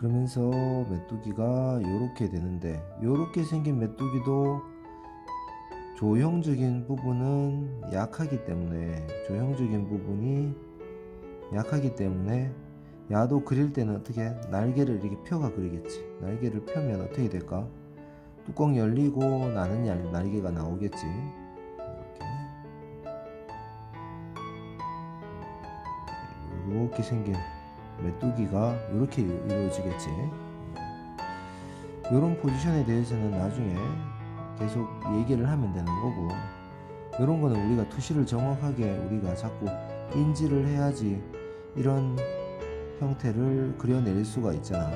그러면서 메뚜기가 요렇게 되는데, 요렇게 생긴 메뚜기도 조형적인 부분은 약하기 때문에, 조형적인 부분이 약하기 때문에 야도 그릴 때는 어떻게 날개를 이렇게 펴가 그리겠지. 날개를 펴면 어떻게 될까? 뚜껑 열리고 나는 날개가 나오겠지. 이렇게 생긴 메뚜기가 이렇게 이루어지겠지. 이런 포지션에 대해서는 나중에 계속 얘기를 하면 되는 거고, 이런 거는 우리가 투시를 정확하게 우리가 자꾸 인지를 해야지 이런 형태를 그려낼 수가 있잖아.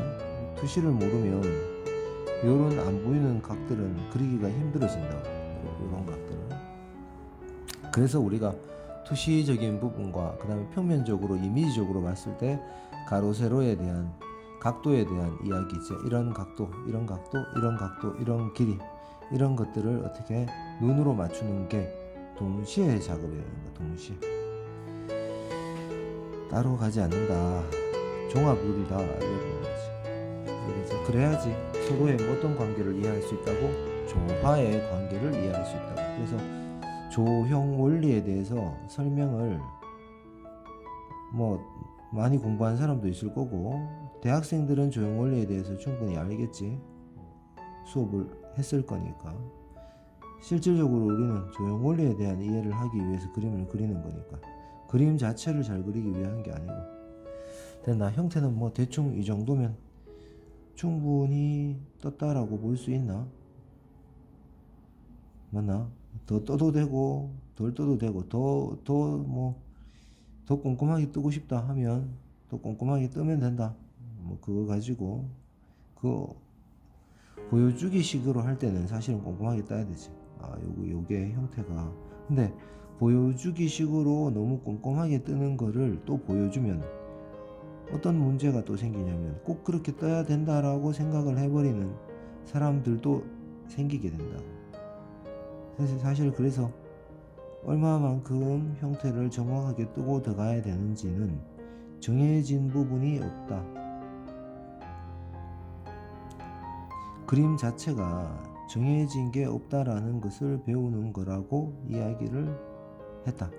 투시를 모르면 이런 안 보이는 각들은 그리기가 힘들어진다고. 이런 각들은. 그래서 우리가 투시적인 부분과 그 다음에 평면적으로 이미지적으로 봤을 때 가로 세로에 대한 각도에 대한 이야기죠. 이런 각도, 이런 각도, 이런 각도, 이런 길이, 이런 것들을 어떻게 눈으로 맞추는 게 동시에 작업이 되는 거야. 동시에 따로 가지 않는다. 종합룰이다. 이런 거지. 그래야지 서로의 어떤 관계를 이해할 수 있다고, 조화의 관계를 이해할 수 있다고. 그래서 조형 원리에 대해서 설명을 뭐 많이 공부한 사람도 있을 거고, 대학생들은 조형 원리에 대해서 충분히 알겠지. 수업을 했을 거니까. 실질적으로 우리는 조형 원리에 대한 이해를 하기 위해서 그림을 그리는 거니까, 그림 자체를 잘 그리기 위한 게 아니고. 됐나? 형태는 뭐 대충 이 정도면 충분히 떴다라고 볼 수 있나? 맞나? 더 떠도 되고 덜 떠도 되고, 더 꼼꼼하게 뜨고 싶다 하면 더 꼼꼼하게 뜨면 된다. 뭐 그거 가지고 그 보여주기 식으로 할 때는 사실은 꼼꼼하게 따야 되지. 요게 형태가. 근데 보여주기 식으로 너무 꼼꼼하게 뜨는 거를 또 보여주면 어떤 문제가 또 생기냐면, 꼭 그렇게 떠야 된다라고 생각을 해버리는 사람들도 생기게 된다고. 사실 그래서 얼마만큼 형태를 정확하게 뜨고 들어가야 되는지는 정해진 부분이 없다. 그림 자체가 정해진 게 없다라는 것을 배우는 거라고 이야기를 했다.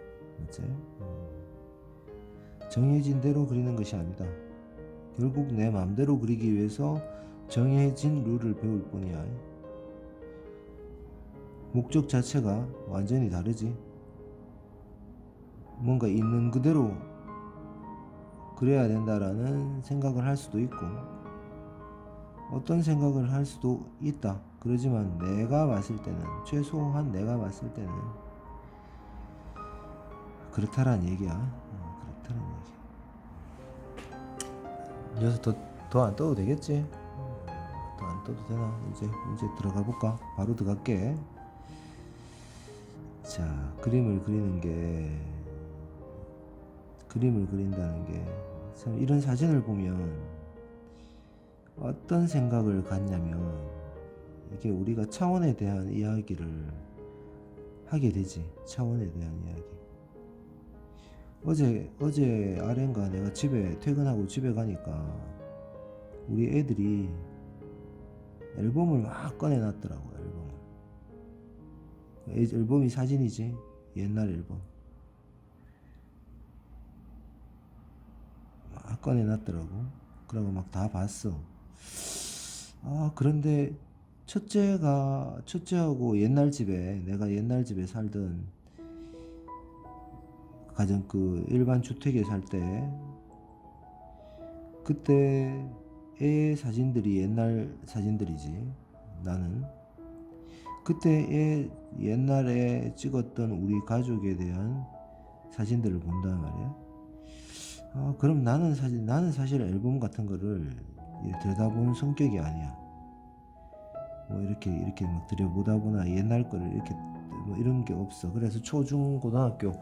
맞지? 정해진 대로 그리는 것이 아니다. 결국 내 마음대로 그리기 위해서 정해진 룰을 배울 뿐이야. 목적 자체가 완전히 다르지. 뭔가 있는 그대로 그래야 된다라는 생각을 할 수도 있고, 어떤 생각을 할 수도 있다. 그러지만 내가 봤을 때는, 최소한 내가 봤을 때는 그렇다란 얘기야. 그렇다란 얘기. 이어서 더 안 떠도 되겠지? 더 안 떠도 되나? 이제 들어가 볼까? 바로 들어갈게. 자, 그림을 그린다는 게 참, 이런 사진을 보면 어떤 생각을 갖냐면, 이게 우리가 차원에 대한 이야기를 하게 되지. 차원에 대한 이야기. 어제 아래인가 내가 퇴근하고 집에 가니까 우리 애들이 앨범을 막 꺼내놨더라고. 앨범이 사진이지. 옛날 앨범 막 꺼내놨더라고. 그러고 막 다 봤어. 그런데 첫째하고 내가 옛날 집에 살던 가정, 그 일반 주택에 살 때, 그때 애 사진들이 옛날 사진들이지. 나는 그때 옛날에 찍었던 우리 가족에 대한 사진들을 본단 말이야. 그럼 나는 사실 앨범 같은 거를 들여다보는 성격이 아니야. 뭐 이렇게 막 들여보다보나 옛날 거를 이렇게 뭐 이런 게 없어. 그래서 초중 고등학교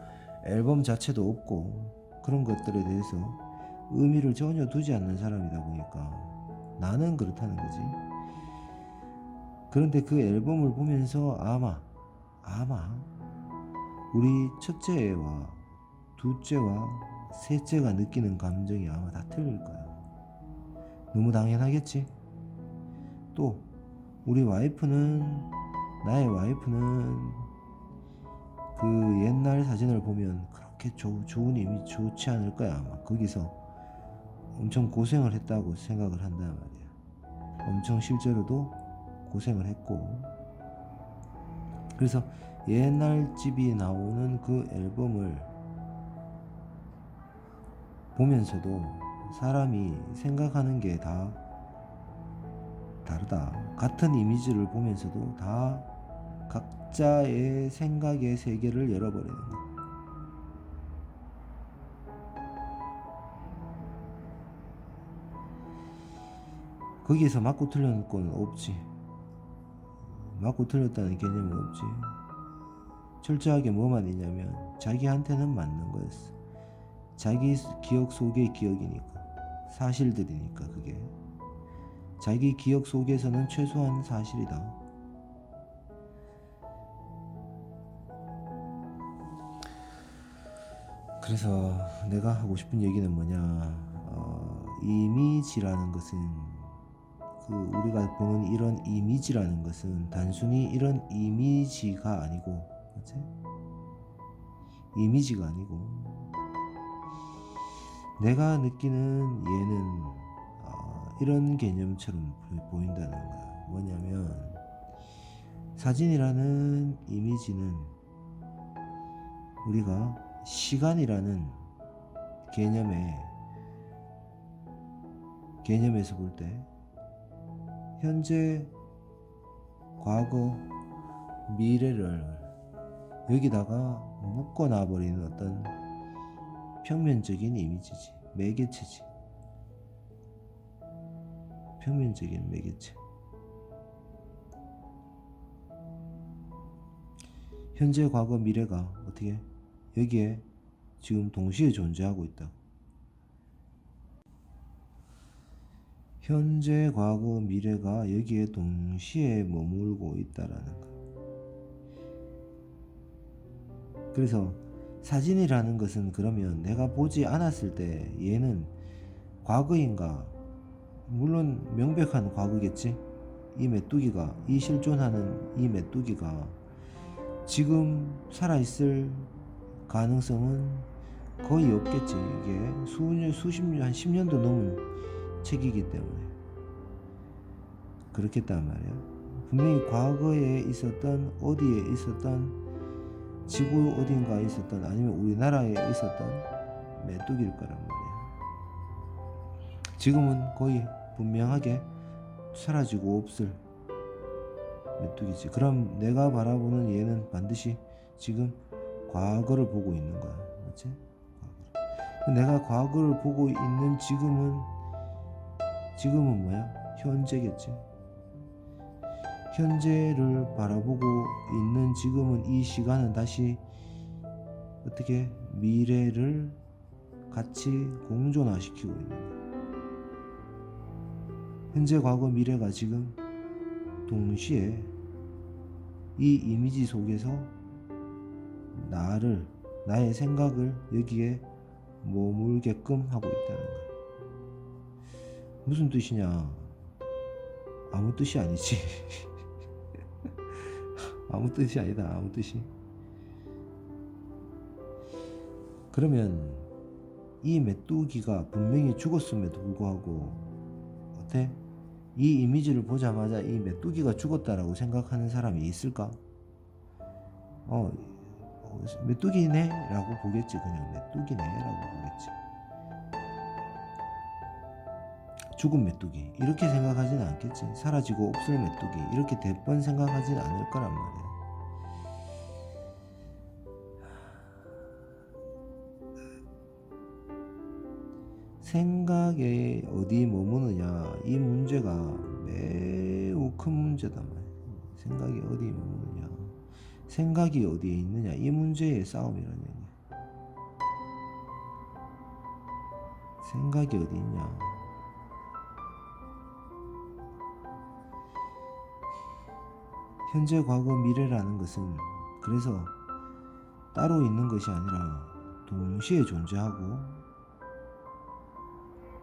앨범 자체도 없고, 그런 것들에 대해서 의미를 전혀 두지 않는 사람이다 보니까 나는 그렇다는 거지. 그런데 그 앨범을 보면서 아마 우리 첫째와 둘째와 셋째가 느끼는 감정이 아마 다 틀릴 거야. 너무 당연하겠지. 또 우리 와이프는, 나의 와이프는 그 옛날 사진을 보면 그렇게 좋은 이미지 좋지 않을 거야. 아마 거기서 엄청 고생을 했다고 생각을 한단 말이야. 엄청 실제로도 고생을 했고. 그래서 옛날 집이 나오는 그 앨범을 보면서도 사람이 생각하는 게 다 다르다. 같은 이미지를 보면서도 다 각자의 생각의 세계를 열어버리는 거야. 거기에서 맞고 틀린 건 없지. 맞고 틀렸다는 개념은 없지. 철저하게 뭐만 있냐면 자기한테는 맞는 거였어. 자기 기억 속의 기억이니까, 사실들이니까. 그게 자기 기억 속에서는 최소한 사실이다. 그래서 내가 하고 싶은 얘기는 뭐냐, 이미지라는 것은, 그 우리가 보는 이런 이미지라는 것은 단순히 이런 이미지가 아니고, 그치? 이미지가 아니고, 내가 느끼는 얘는 이런 개념처럼 보인다는 거야. 뭐냐면, 사진이라는 이미지는 우리가 시간이라는 개념에서 볼 때 현재, 과거, 미래를 여기다가 묶어놔버리는 어떤 평면적인 이미지지. 매개체지. 평면적인 매개체. 현재, 과거, 미래가 어떻게 여기에 지금 동시에 존재하고 있다. 현재, 과거, 미래가 여기에 동시에 머물고 있다라는 거. 그래서 사진이라는 것은 그러면 내가 보지 않았을 때 얘는 과거인가? 물론 명백한 과거겠지. 이 메뚜기가, 이 실존하는 이 메뚜기가 지금 살아있을 가능성은 거의 없겠지. 이게 수십 년, 한 10년도 넘은 책이기 때문에 그렇겠단 말이야. 분명히 과거에 있었던, 어디에 있었던, 지구 어딘가에 있었던, 아니면 우리나라에 있었던 메뚜기일 거란 말이야. 지금은 거의 분명하게 사라지고 없을 메뚜기지. 그럼 내가 바라보는 얘는 반드시 지금 과거를 보고 있는 거야. 맞지? 내가 과거를 보고 있는 지금은 뭐야? 현재겠지. 현재를 바라보고 있는 지금은, 이 시간은 다시 어떻게 미래를 같이 공존화시키고 있는 거야. 현재, 과거, 미래가 지금 동시에 이 이미지 속에서 나의 생각을 여기에 머물게끔 하고 있다는 거야. 무슨 뜻이냐? 아무 뜻이 아니지. 아무 뜻이 아니다. 아무 뜻이. 그러면 이 메뚜기가 분명히 죽었음에도 불구하고 어때? 이 이미지를 보자마자 이 메뚜기가 죽었다라고 생각하는 사람이 있을까? 메뚜기네 라고 보겠지. 그냥 메뚜기네 라고 보겠지. 죽은 메뚜기 이렇게 생각하지는 않겠지. 사라지고 없을 메뚜기 이렇게 대번 생각하지는 않을 거란 말이야. 생각에 어디 머무느냐, 이 문제가 매우 큰 문제다 말이야. 생각이 어디 머무느냐, 생각이 어디에 있느냐, 이 문제의 싸움이라는 얘기야. 생각이 어디 있냐. 현재, 과거, 미래라는 것은 그래서 따로 있는 것이 아니라 동시에 존재하고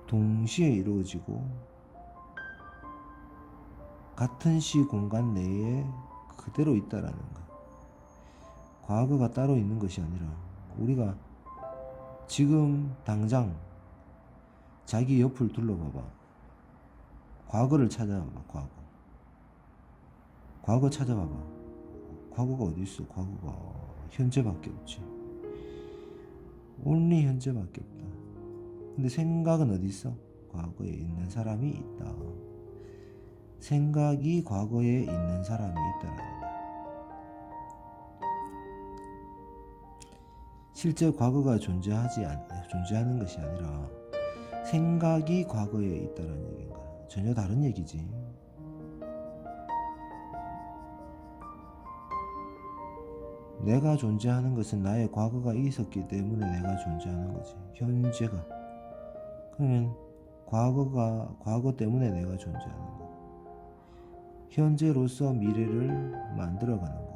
동시에 이루어지고 같은 시 공간 내에 그대로 있다라는 거. 과거가 따로 있는 것이 아니라 우리가 지금 당장 자기 옆을 둘러봐봐. 과거를 찾아봐봐. 과거 찾아봐봐. 과거가 어디 있어? 과거가 현재밖에 없지. only 현재밖에 없다. 근데 생각은 어디 있어? 과거에 있는 사람이 있다. 생각이 과거에 있는 사람이 있다라는 거야. 실제 과거가 존재하는 것이 아니라 생각이 과거에 있다는 얘기인가? 전혀 다른 얘기지. 내가 존재하는 것은 나의 과거가 있었기 때문에 내가 존재하는 거지. 현재가. 그러면 과거 때문에 내가 존재하는 거. 현재로서 미래를 만들어가는 거.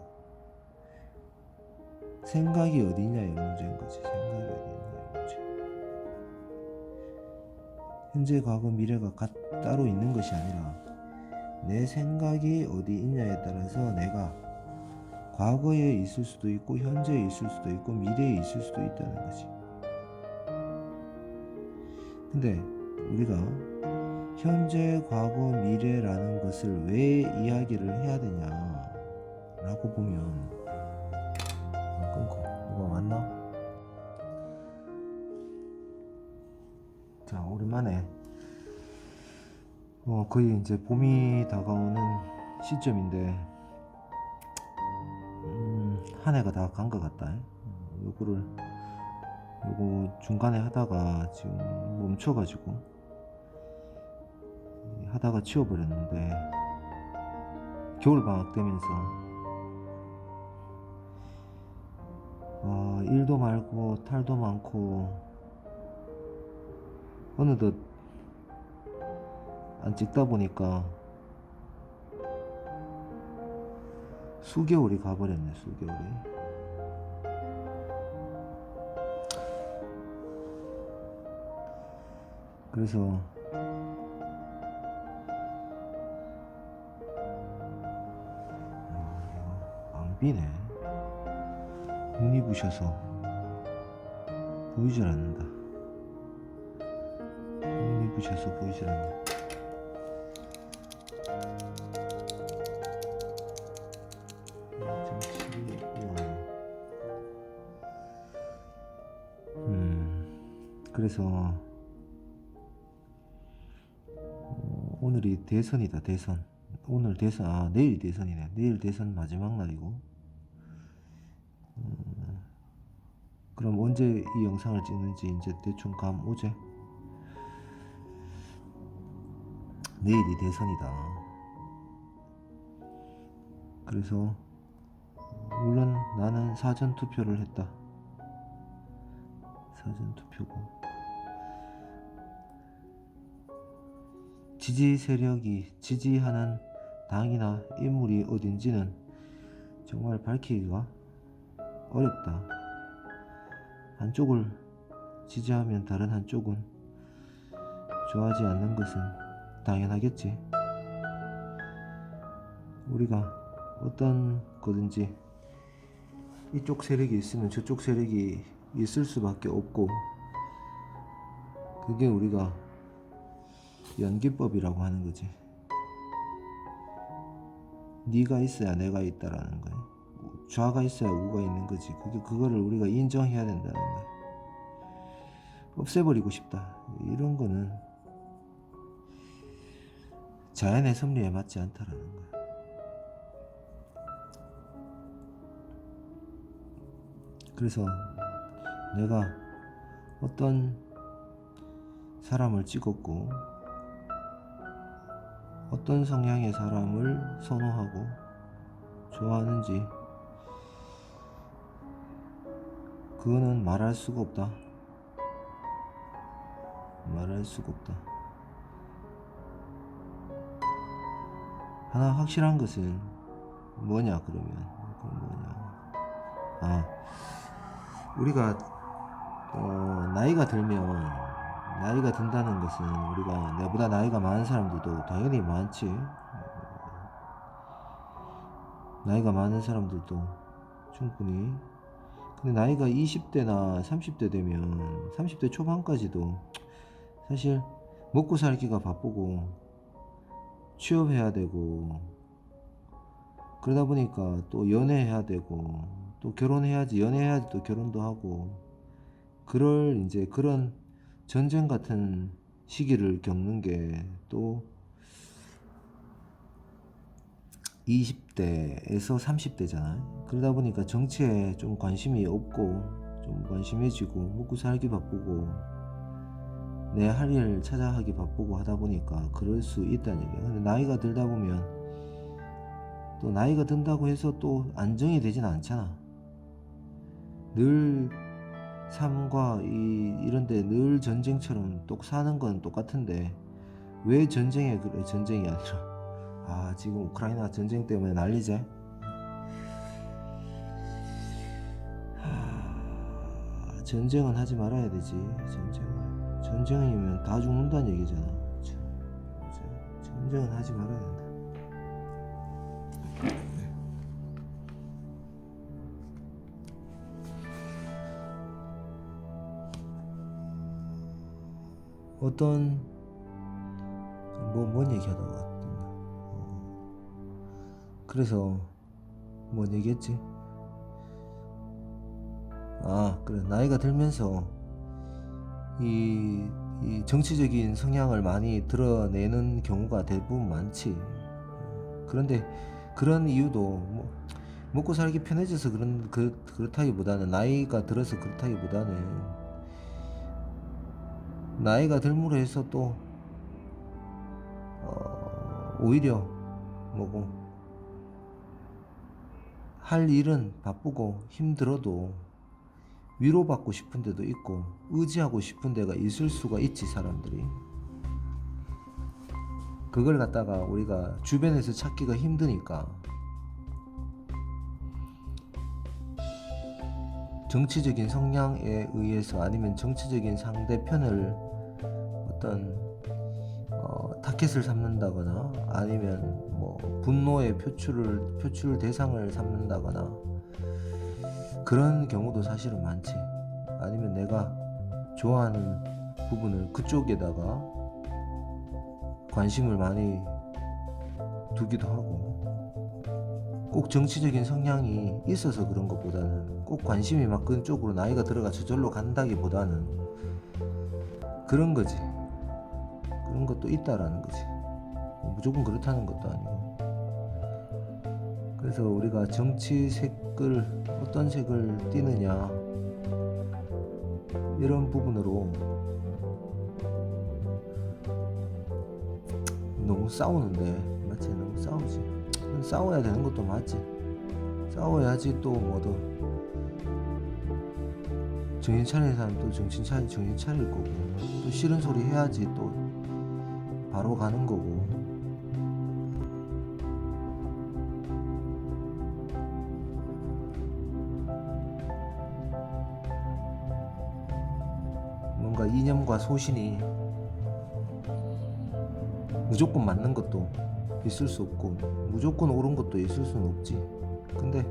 생각이 어디 있냐의 문제인 거지. 생각이 어디 있냐의 문제. 현재, 과거, 미래가 따로 있는 것이 아니라 내 생각이 어디 있냐에 따라서 내가 과거에 있을 수도 있고 현재에 있을 수도 있고 미래에 있을 수도 있다는 거지. 근데 우리가 현재, 과거, 미래라는 것을 왜 이야기를 해야 되냐라고 보면 끊고 누가 왔나? 자, 오랜만에 거의 이제 봄이 다가오는 시점인데 한 해가 다 간 것 같다. 요거 중간에 하다가 지금 멈춰가지고 하다가 치워버렸는데 겨울방학 되면서 일도 많고 탈도 많고 어느덧 안 찍다 보니까 수개월이 가버렸네. 수개월이. 그래서 낭비네. 눈이 부셔서 보이질 않는다. 눈이 부셔서 보이질 않는다. 그래서 오늘이 대선이다. 대선. 오늘 대선, 내일 대선이네. 내일 대선 마지막 날이고. 그럼 언제 이 영상을 찍는지 이제 대충 감 오제. 내일이 대선이다. 그래서 물론 나는 사전 투표를 했다. 사전 투표고. 지지 세력이 지지하는 당이나 인물이 어딘지는 정말 밝히기가 어렵다. 한쪽을 지지하면 다른 한쪽은 좋아하지 않는 것은 당연하겠지. 우리가 어떤 거든지 이쪽 세력이 있으면 저쪽 세력이 있을 수밖에 없고, 그게 우리가 연기법이라고 하는 거지. 네가 있어야 내가 있다라는 거야. 좌가 있어야 우가 있는 거지. 그거를 우리가 인정해야 된다는 거야. 없애버리고 싶다. 이런 거는 자연의 섭리에 맞지 않다라는 거야. 그래서 내가 어떤 사람을 찍었고 어떤 성향의 사람을 선호하고 좋아하는지 그거는 말할 수가 없다. 말할 수가 없다. 하나 확실한 것은 뭐냐 그러면 우리가 나이가 든다는 것은 우리가 내보다 나이가 많은 사람들도 당연히 많지. 나이가 많은 사람들도 충분히. 근데 나이가 20대나 30대 되면 30대 초반까지도 사실 먹고 살기가 바쁘고 취업해야 되고 그러다 보니까 또 연애해야 되고 또 결혼해야지, 연애해야지 또 결혼도 하고, 이제 그런 전쟁 같은 시기를 겪는 게 또 20대에서 30대잖아요. 그러다 보니까 정치에 좀 관심이 없고 좀 관심해지고 먹고 살기 바쁘고 내 할 일 찾아 하기 바쁘고 하다 보니까 그럴 수 있다는 얘기예요. 근데 나이가 들다 보면 또 나이가 든다고 해서 또 안정이 되진 않잖아. 늘 삶과 이런데 늘 전쟁처럼 또 사는 건 똑같은데 왜 전쟁에 그래? 전쟁이 아니라 지금 우크라이나 전쟁 때문에 난리제. 전쟁은 하지 말아야 되지. 전쟁이면 다 죽는다는 얘기잖아. 전쟁은 하지 말아야 된다. 어떤 뭔 얘기하다가 그래서 뭔 얘기했지? 그래, 나이가 들면서 이 정치적인 성향을 많이 드러내는 경우가 대부분 많지. 그런데 그런 이유도 먹고 살기 편해져서 그렇다기보다는, 나이가 들어서 그렇다기보다는 나이가 들므로 해서 또 오히려 할 일은 바쁘고 힘들어도 위로받고 싶은 데도 있고 의지하고 싶은 데가 있을 수가 있지. 사람들이 그걸 갖다가 우리가 주변에서 찾기가 힘드니까 정치적인 성향에 의해서 아니면 정치적인 상대편을 어떤 타켓을 삼는다거나 아니면 분노의 표출 대상을 삼는다거나 그런 경우도 사실은 많지. 아니면 내가 좋아하는 부분을 그쪽에다가 관심을 많이 두기도 하고, 꼭 정치적인 성향이 있어서 그런 것보다는, 꼭 관심이 막 그쪽으로 나이가 들어가 저절로 간다기보다는 그런 거지. 그런 것도 있다라는 거지. 무조건 그렇다는 것도 아니고. 그래서 우리가 정치 색을 어떤 색을 띠느냐 이런 부분으로 너무 싸우는데, 맞지? 너무 싸우지. 싸워야 되는 것도 맞지. 싸워야지 또 정신 차리는 사람 또 정신 차릴 거고, 또 싫은 소리 해야지 또 바로 가는 거고. 뭔가 이념과 소신이 무조건 맞는 것도 있을 수 없고 무조건 옳은 것도 있을 수는 없지. 근데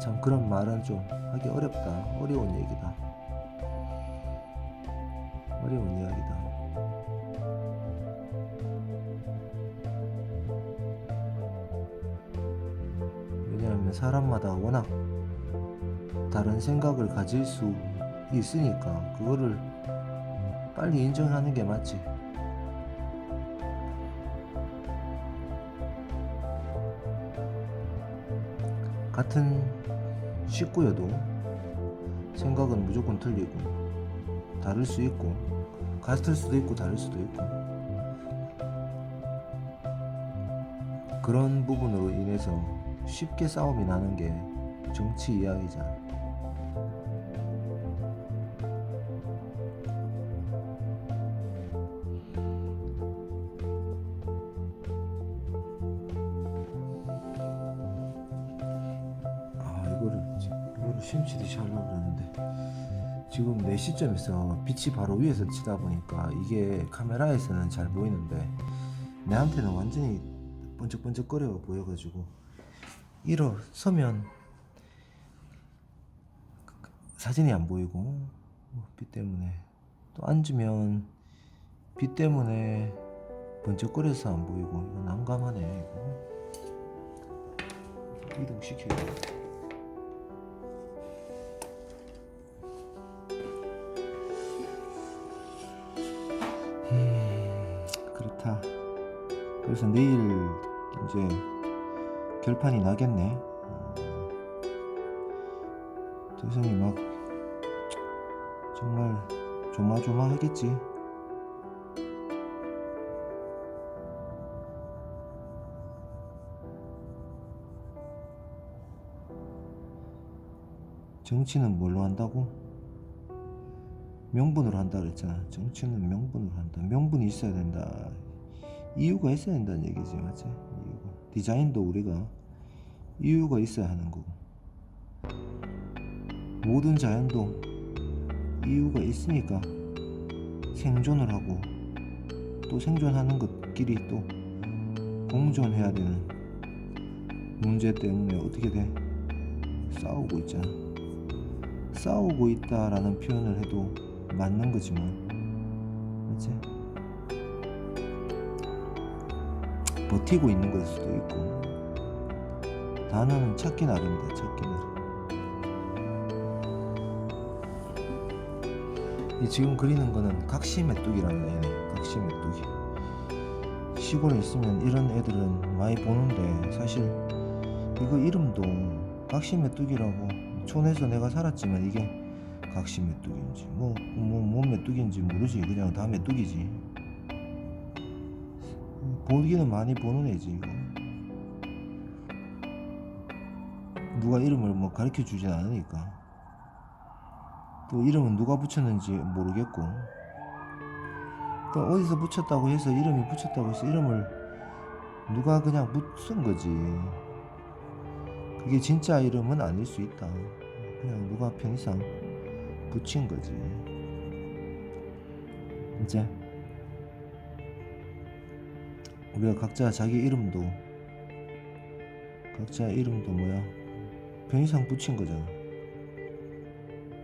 참 그런 말은 좀 하기 어렵다. 어려운 얘기다. 어려운 이야기다. 왜냐하면 사람마다 워낙 다른 생각을 가질 수 있으니까 그거를 빨리 인정하는 게 맞지. 같은 식구여도 생각은 무조건 틀리고 다를 수 있고, 같을 수도 있고 다를 수도 있고, 그런 부분으로 인해서 쉽게 싸움이 나는 게 정치 이야기잖아. 이거를 심취듯이 하려고 그러는데 지금 내 시점에서 빛이 바로 위에서 치다 보니까 이게 카메라에서는 잘 보이는데 내한테는 완전히 번쩍번쩍거려 보여가지고 일어서면 사진이 안 보이고 빛 때문에, 또 앉으면 빛 때문에 번쩍거려서 안 보이고, 이거 난감하네. 이거 이동시켜야 돼. 그렇다. 그래서 내일 이제 결판이 나겠네. 대선이 막 정말 조마조마하겠지. 정치는 뭘로 한다고? 명분으로 한다 그랬잖아. 정치는 명분으로 한다. 명분이 있어야 된다. 이유가 있어야 된다는 얘기지, 맞지? 이유가. 디자인도 우리가 이유가 있어야 하는 거고, 모든 자연도 이유가 있으니까 생존을 하고, 또 생존하는 것끼리 또 공존해야 되는 문제 때문에 어떻게 돼? 싸우고 있잖아. 싸우고 있다라는 표현을 해도 맞는 거지만, 맞지? 버티고 있는 걸 수도 있고. 단어는 찾기 나름이다. 찾기 나름. 이 지금 그리는 거는 각시메뚜기라는 애네. 각시메뚜기. 시골에 있으면 이런 애들은 많이 보는데, 사실 이거 이름도 각시메뚜기라고, 촌에서 내가 살았지만 이게 각시메뚜기인지 뭐 메뚜기인지 모르지. 그냥 다 메뚜기지. 보기는 많이 보는 애지. 이거 누가 이름을 뭐 가르쳐 주진 않으니까. 또 이름은 누가 붙였는지 모르겠고, 또 어디서 붙였다고 해서, 이름이 붙였다고 해서 이름을 누가 그냥 쓴 거지. 그게 진짜 이름은 아닐 수 있다. 그냥 누가 편의상 붙인 거지. 이제 우리가 각자 자기 이름도 뭐야, 편의상 붙인 거잖아.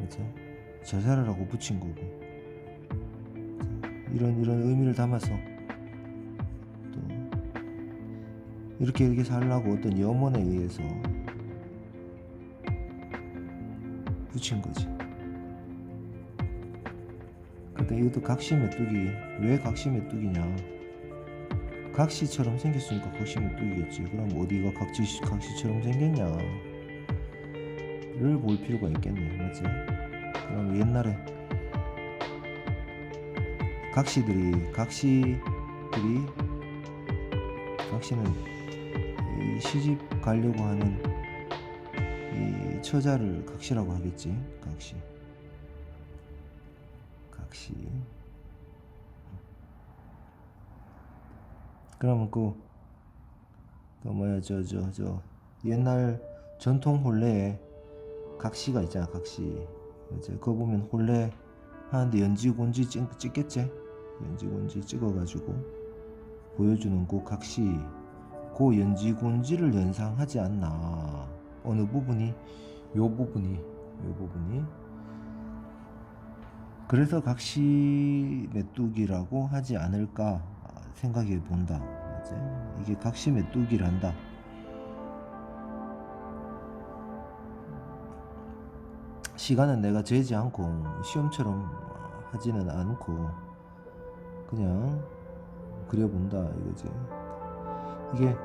맞아? 잘 살아라고 붙인 거고. 이런 의미를 담아서 또 이렇게 살라고 어떤 염원에 의해서 붙인 거지. 근데 이것도 각시메뚜기. 왜 각시메뚜기냐? 각시처럼 생겼으니까 각시메뚜기겠지. 그럼 어디가 각시처럼 생겼냐를 볼 필요가 있겠네. 맞지? 그럼 옛날에 각시는 이 시집 가려고 하는 이 처자를 각시라고 하겠지. 각시. 그러면 또 뭐야, 저 옛날 전통 혼례에 각시가 있잖아. 각시. 이제 그거 보면 혼례 하는데 연지곤지 찍겠지. 연지곤지 찍어가지고 보여주는 그 각시, 그 연지곤지를 연상하지 않나. 어느 부분이, 요 부분이. 그래서 각시 메뚜기라고 하지 않을까 생각해 본다. 맞지? 이게 각시 메뚜기란다. 시간은 내가 재지 않고 시험처럼 하지는 않고 그냥 그려본다 이거지. 이게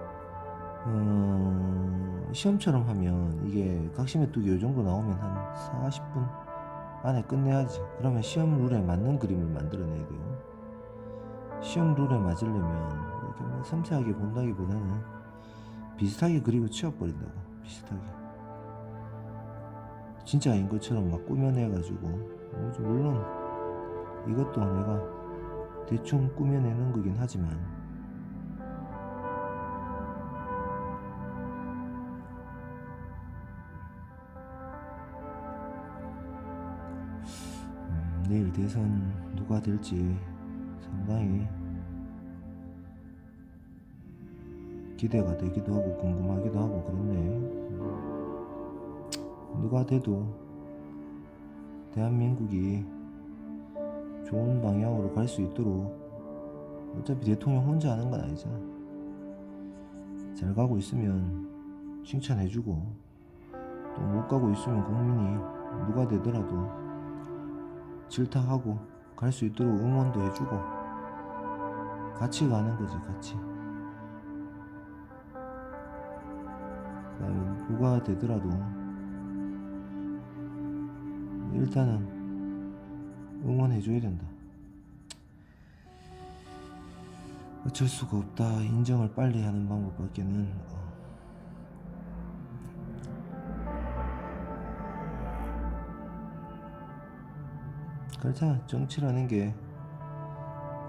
시험처럼 하면 이게 각시메뚜기 요 정도 나오면 한 40분 안에 끝내야지. 그러면 시험 룰에 맞는 그림을 만들어내야 돼요. 시험 룰에 맞으려면 이렇게 뭐 섬세하게 본다기보다는 비슷하게 그리고 치워버린다고. 비슷하게 진짜인 것처럼 막 꾸며내가지고. 물론 이것도 내가 대충 꾸며내는 거긴 하지만 내일 대선 누가 될지 상당히 기대가 되기도 하고 궁금하기도 하고 그렇네. 누가 돼도 대한민국이 좋은 방향으로 갈 수 있도록 어차피 대통령 혼자 하는 건 아니잖아. 잘 가고 있으면 칭찬해주고 또 못 가고 있으면 국민이 누가 되더라도 질타하고 갈 수 있도록 응원도 해주고 같이 가는 거지. 같이. 그다음에 누가 되더라도 일단은 응원해줘야 된다. 어쩔 수가 없다. 인정을 빨리 하는 방법밖에는 그렇잖아. 정치라는 게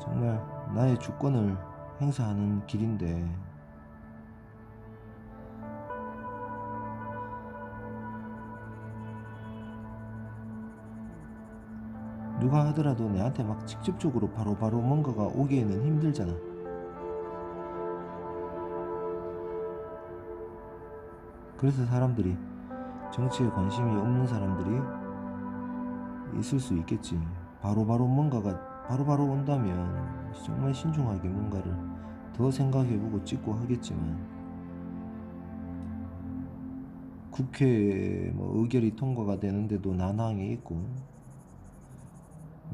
정말 나의 주권을 행사하는 길인데 누가 하더라도 내한테 막 직접적으로 바로바로 뭔가가 오기에는 힘들잖아. 그래서 사람들이 정치에 관심이 없는 사람들이 있을 수 있겠지. 바로바로 뭔가가 바로바로 온다면 정말 신중하게 뭔가를 더 생각해보고 찍고 하겠지만 국회에 뭐 의결이 통과가 되는데도 난항이 있고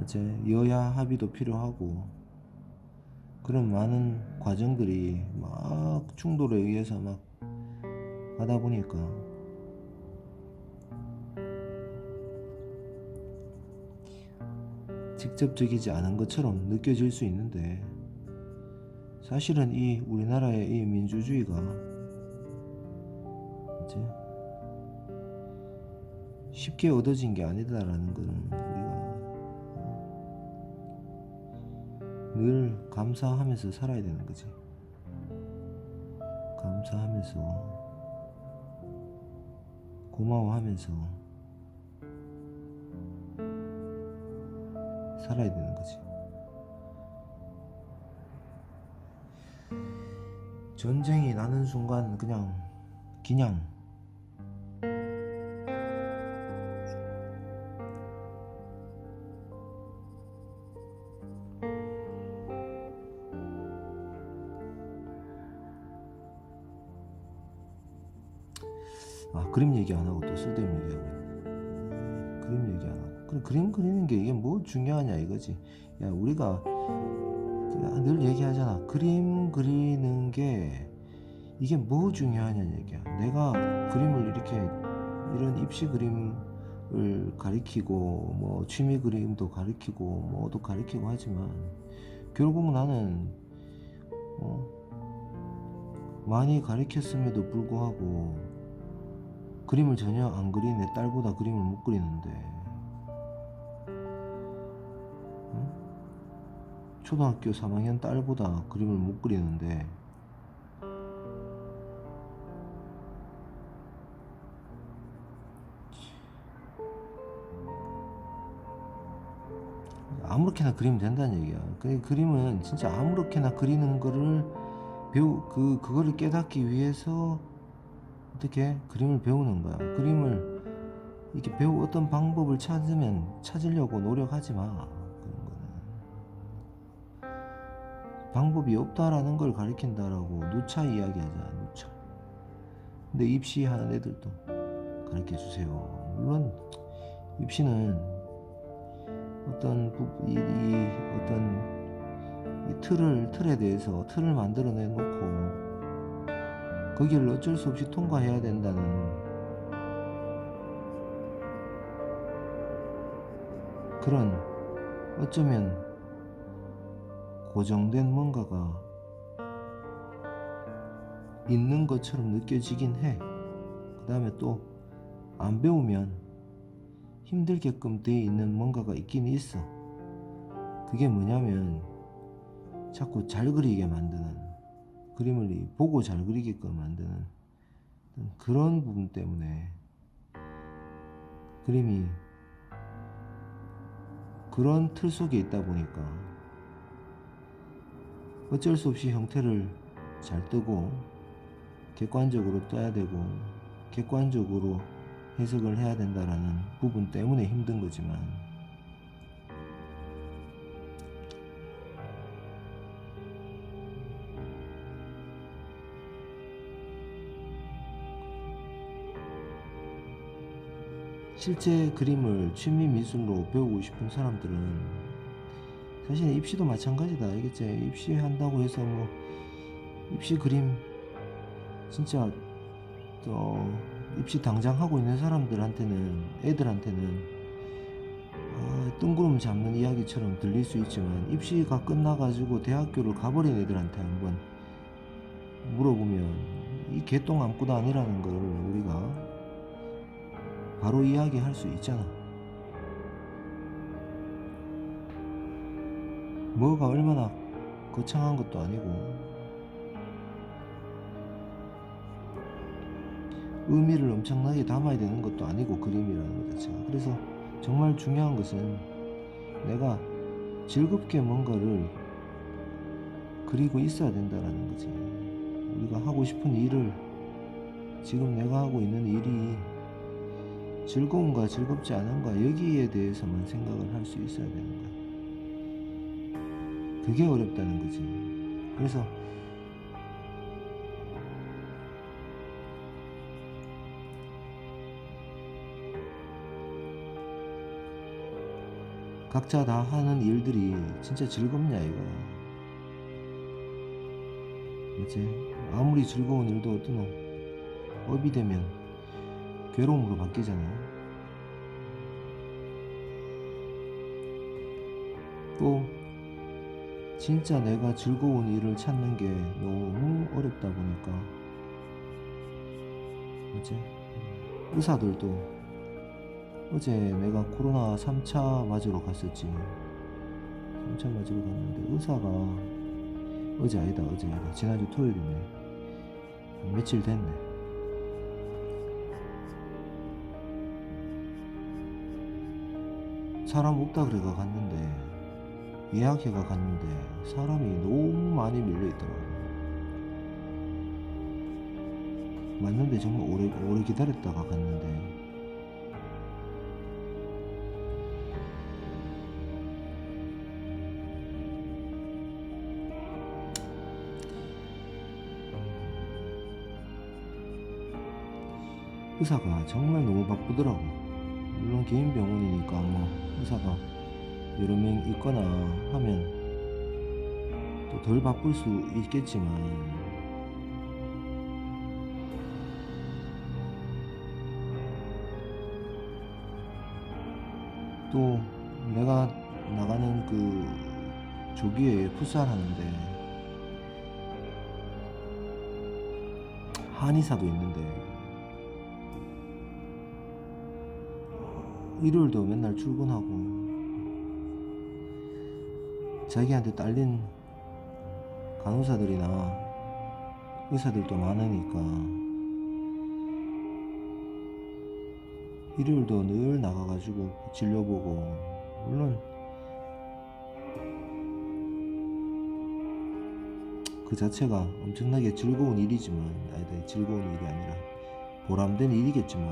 이제 여야 합의도 필요하고 그런 많은 과정들이 막 충돌에 의해서 막 하다 보니까 직접적이지 않은 것처럼 느껴질 수 있는데 사실은 이 우리나라의 이 민주주의가 이제 쉽게 얻어진 게 아니다라는 것은 우리가 늘 감사하면서 살아야 되는 거지. 감사하면서 고마워하면서 살아야 되는 거지. 전쟁이 나는 순간 그냥 그림 얘기 안 하고 또 쓸데없는 얘기하고 그림 얘기 안 하고 그럼 그림 그리는 게 이게 뭐 중요하냐 이거지. 야 우리가 늘 얘기하잖아. 그림 그리는 게 이게 뭐 중요하냐는 얘기야. 내가 그림을 이렇게 이런 입시 그림을 가리키고 뭐 취미 그림도 가리키고 뭐도 가리키고 하지만 결국 나는 많이 가리켰음에도 불구하고 그림을 전혀 안 그린 내 딸보다 그림을 못 그리는데 초등학교 3학년 딸보다 그림을 못 그리는데 아무렇게나 그리면 된다는 얘기야. 그림은 진짜 아무렇게나 그리는 거를 그거를 깨닫기 위해서 어떻게 그림을 배우는 거야. 그림을 이렇게 어떤 방법을 찾으려고 노력하지 마. 그런 거는 방법이 없다라는 걸 가르친다라고 누차 이야기하잖아. 누차. 근데 입시하는 애들도 가르쳐 주세요. 물론 입시는 어떤 틀에 대해서 틀을 만들어내 놓고 거기를 어쩔 수 없이 통과해야 된다는 그런 어쩌면 고정된 뭔가가 있는 것처럼 느껴지긴 해. 그 다음에 또 안 배우면 힘들게끔 돼 있는 뭔가가 있긴 있어. 그게 뭐냐면 자꾸 잘 그리게 만드는, 그림을 보고 잘 그리게끔 만드는 그런 부분 때문에 그림이 그런 틀 속에 있다 보니까 어쩔 수 없이 형태를 잘 뜨고 객관적으로 떠야 되고 객관적으로 해석을 해야 된다라는 부분 때문에 힘든 거지만, 실제 그림을 취미 미술로 배우고 싶은 사람들은 사실 입시도 마찬가지다. 알겠지? 입시한다고 해서 뭐 입시 그림 진짜 입시 당장 하고 있는 사람들한테는, 애들한테는 뜬구름 잡는 이야기처럼 들릴 수 있지만, 입시가 끝나가지고 대학교를 가버린 애들한테 한번 물어보면 이 개똥 아무것도 아니라는 걸 우리가 바로 이야기할 수 있잖아. 뭐가 얼마나 거창한 것도 아니고 의미를 엄청나게 담아야 되는 것도 아니고, 그림이라는 것 자체가. 그래서 정말 중요한 것은 내가 즐겁게 뭔가를 그리고 있어야 된다라는 거지. 우리가 하고 싶은 일을, 지금 내가 하고 있는 일이 즐거운가 즐겁지 않은가, 여기에 대해서만 생각을 할 수 있어야 되는 거야. 그게 어렵다는 거지. 그래서 각자 다 하는 일들이 진짜 즐겁냐 이거야. 그치? 아무리 즐거운 일도 어떤 업이 되면 괴로움으로 바뀌잖아. 또 진짜 내가 즐거운 일을 찾는 게 너무 어렵다 보니까, 그치? 의사들도, 어제 내가 코로나 3차 맞으러 갔었지. 3차 맞으러 갔는데 의사가, 어제 아니다 지난주 토요일이네. 며칠 됐네. 사람 없다 그래가 갔는데, 예약해가 갔는데 사람이 너무 많이 밀려있더라고. 맞는데 정말 오래 기다렸다가 갔는데, 의사가 정말 너무 바쁘더라고. 물론 개인 병원이니까 뭐 의사가 여러 명 있거나 하면 또 덜 바쁠 수 있겠지만, 또 내가 나가는 그 조기에 풋살 하는데 한의사도 있는데, 일요일도 맨날 출근하고 자기한테 딸린 간호사들이나 의사들도 많으니까 일요일도 늘 나가가지고 진료보고, 물론 그 자체가 엄청나게 즐거운 일이지만, 아니 즐거운 일이 아니라 보람된 일이겠지만,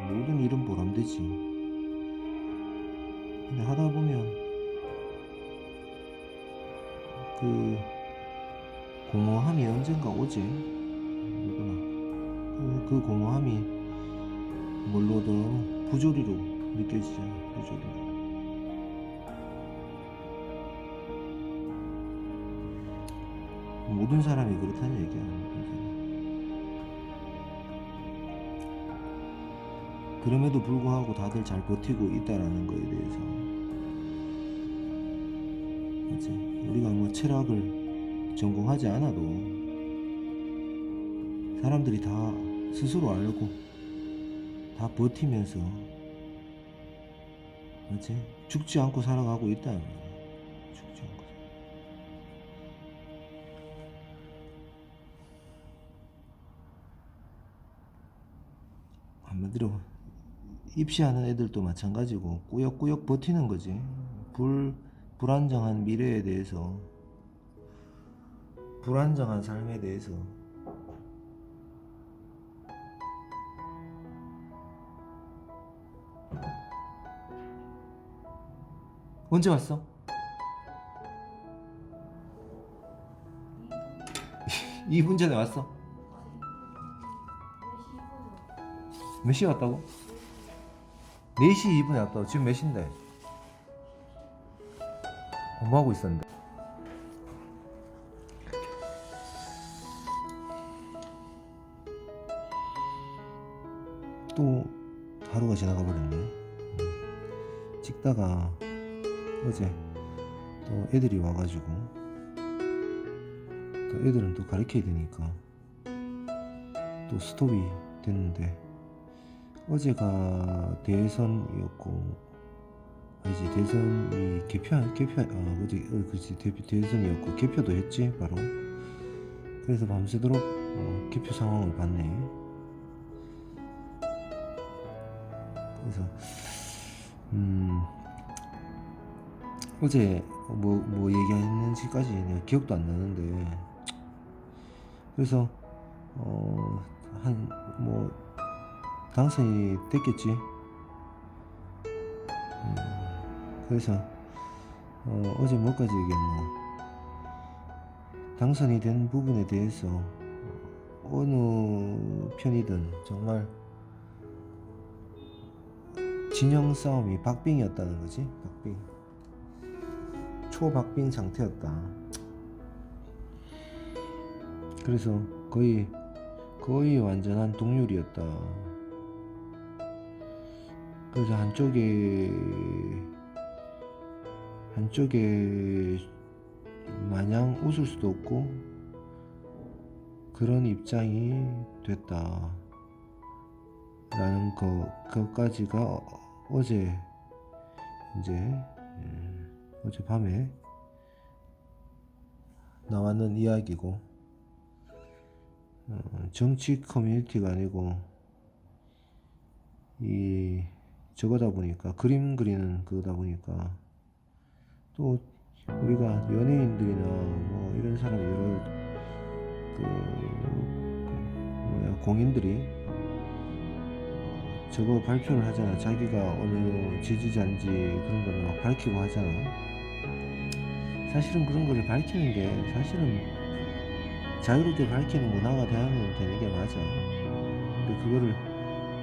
모든 일은 보람되지. 근데 하다 보면 그 공허함이 언젠가 오지. 누구나 그 공허함이 뭘로든 부조리로 느껴지잖아. 부조리로. 모든 사람이 그렇다는 얘기야. 그럼에도 불구하고 다들 잘 버티고 있다라는 거에 대해서, 이제 우리가 뭐 철학을 전공하지 않아도 사람들이 다 스스로 알고 다 버티면서, 그치? 죽지 않고 살아가고 있다는 거야. 죽지 않고. 한마디로 입시하는 애들도 마찬가지고 꾸역꾸역 버티는 거지. 불안정한 미래에 대해서, 불안정한 삶에 대해서 언제 왔어? 2분 전에 왔어? 몇 시에 왔다고? 4시 2분에 왔다고? 지금 몇 시인데? 뭐 하고 있었는데? 또 하루가 지나가 버렸네. 찍다가 어제 또 애들이 와가지고 또 애들은 또 가르쳐야 되니까 또 스톱이 됐는데, 어제가 대선이었고, 아니지, 대선이 그치, 대선이었고 개표도 했지 바로. 그래서 밤새도록 개표 상황을 봤네. 그래서 어제 뭐 얘기했는지까지 내가 기억도 안 나는데, 그래서 한 뭐 당선이 됐겠지. 그래서 어제 뭐까지 얘기했노? 당선이 된 부분에 대해서 어느 편이든 정말 진영 싸움이 박빙이었다는 거지. 박빙, 초박빙 상태였다. 그래서 거의 완전한 동률이었다. 그래서 한쪽에 마냥 웃을 수도 없고 그런 입장이 됐다 라는 그것까지가 어제 밤에 나왔는 이야기고, 정치 커뮤니티가 아니고 저거다 보니까, 그림 그리는 그거다 보니까, 또 우리가 연예인들이나 뭐 이런 사람, 여러 공인들이 저거 발표를 하잖아. 자기가 어느 지지자인지 그런 거를 막 밝히고 하잖아. 사실은 그런 거를 밝히는 게 사실은 자유롭게 밝히는 문화가 되면 되는 게 맞아. 근데 그거를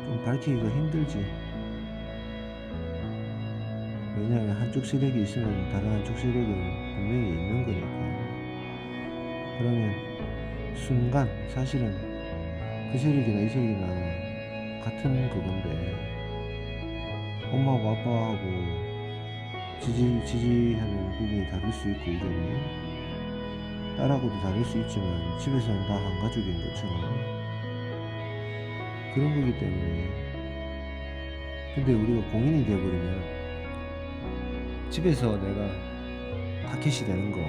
좀 밝히기가 힘들지. 왜냐하면 한쪽 세력이 있으면 다른 한쪽 세력은 분명히 있는 거니까. 그러면 순간 사실은 그 세력이나 이 세력이나 같은 그건데, 엄마하고 아빠하고 지지하는 부분이 다를 수 있고, 이름이 딸하고도 다를 수 있지만 집에서는 다 한 가족인 것처럼 그런 거기 때문에. 근데 우리가 공인이 되어버리면 집에서 내가 타켓이 되는 거야.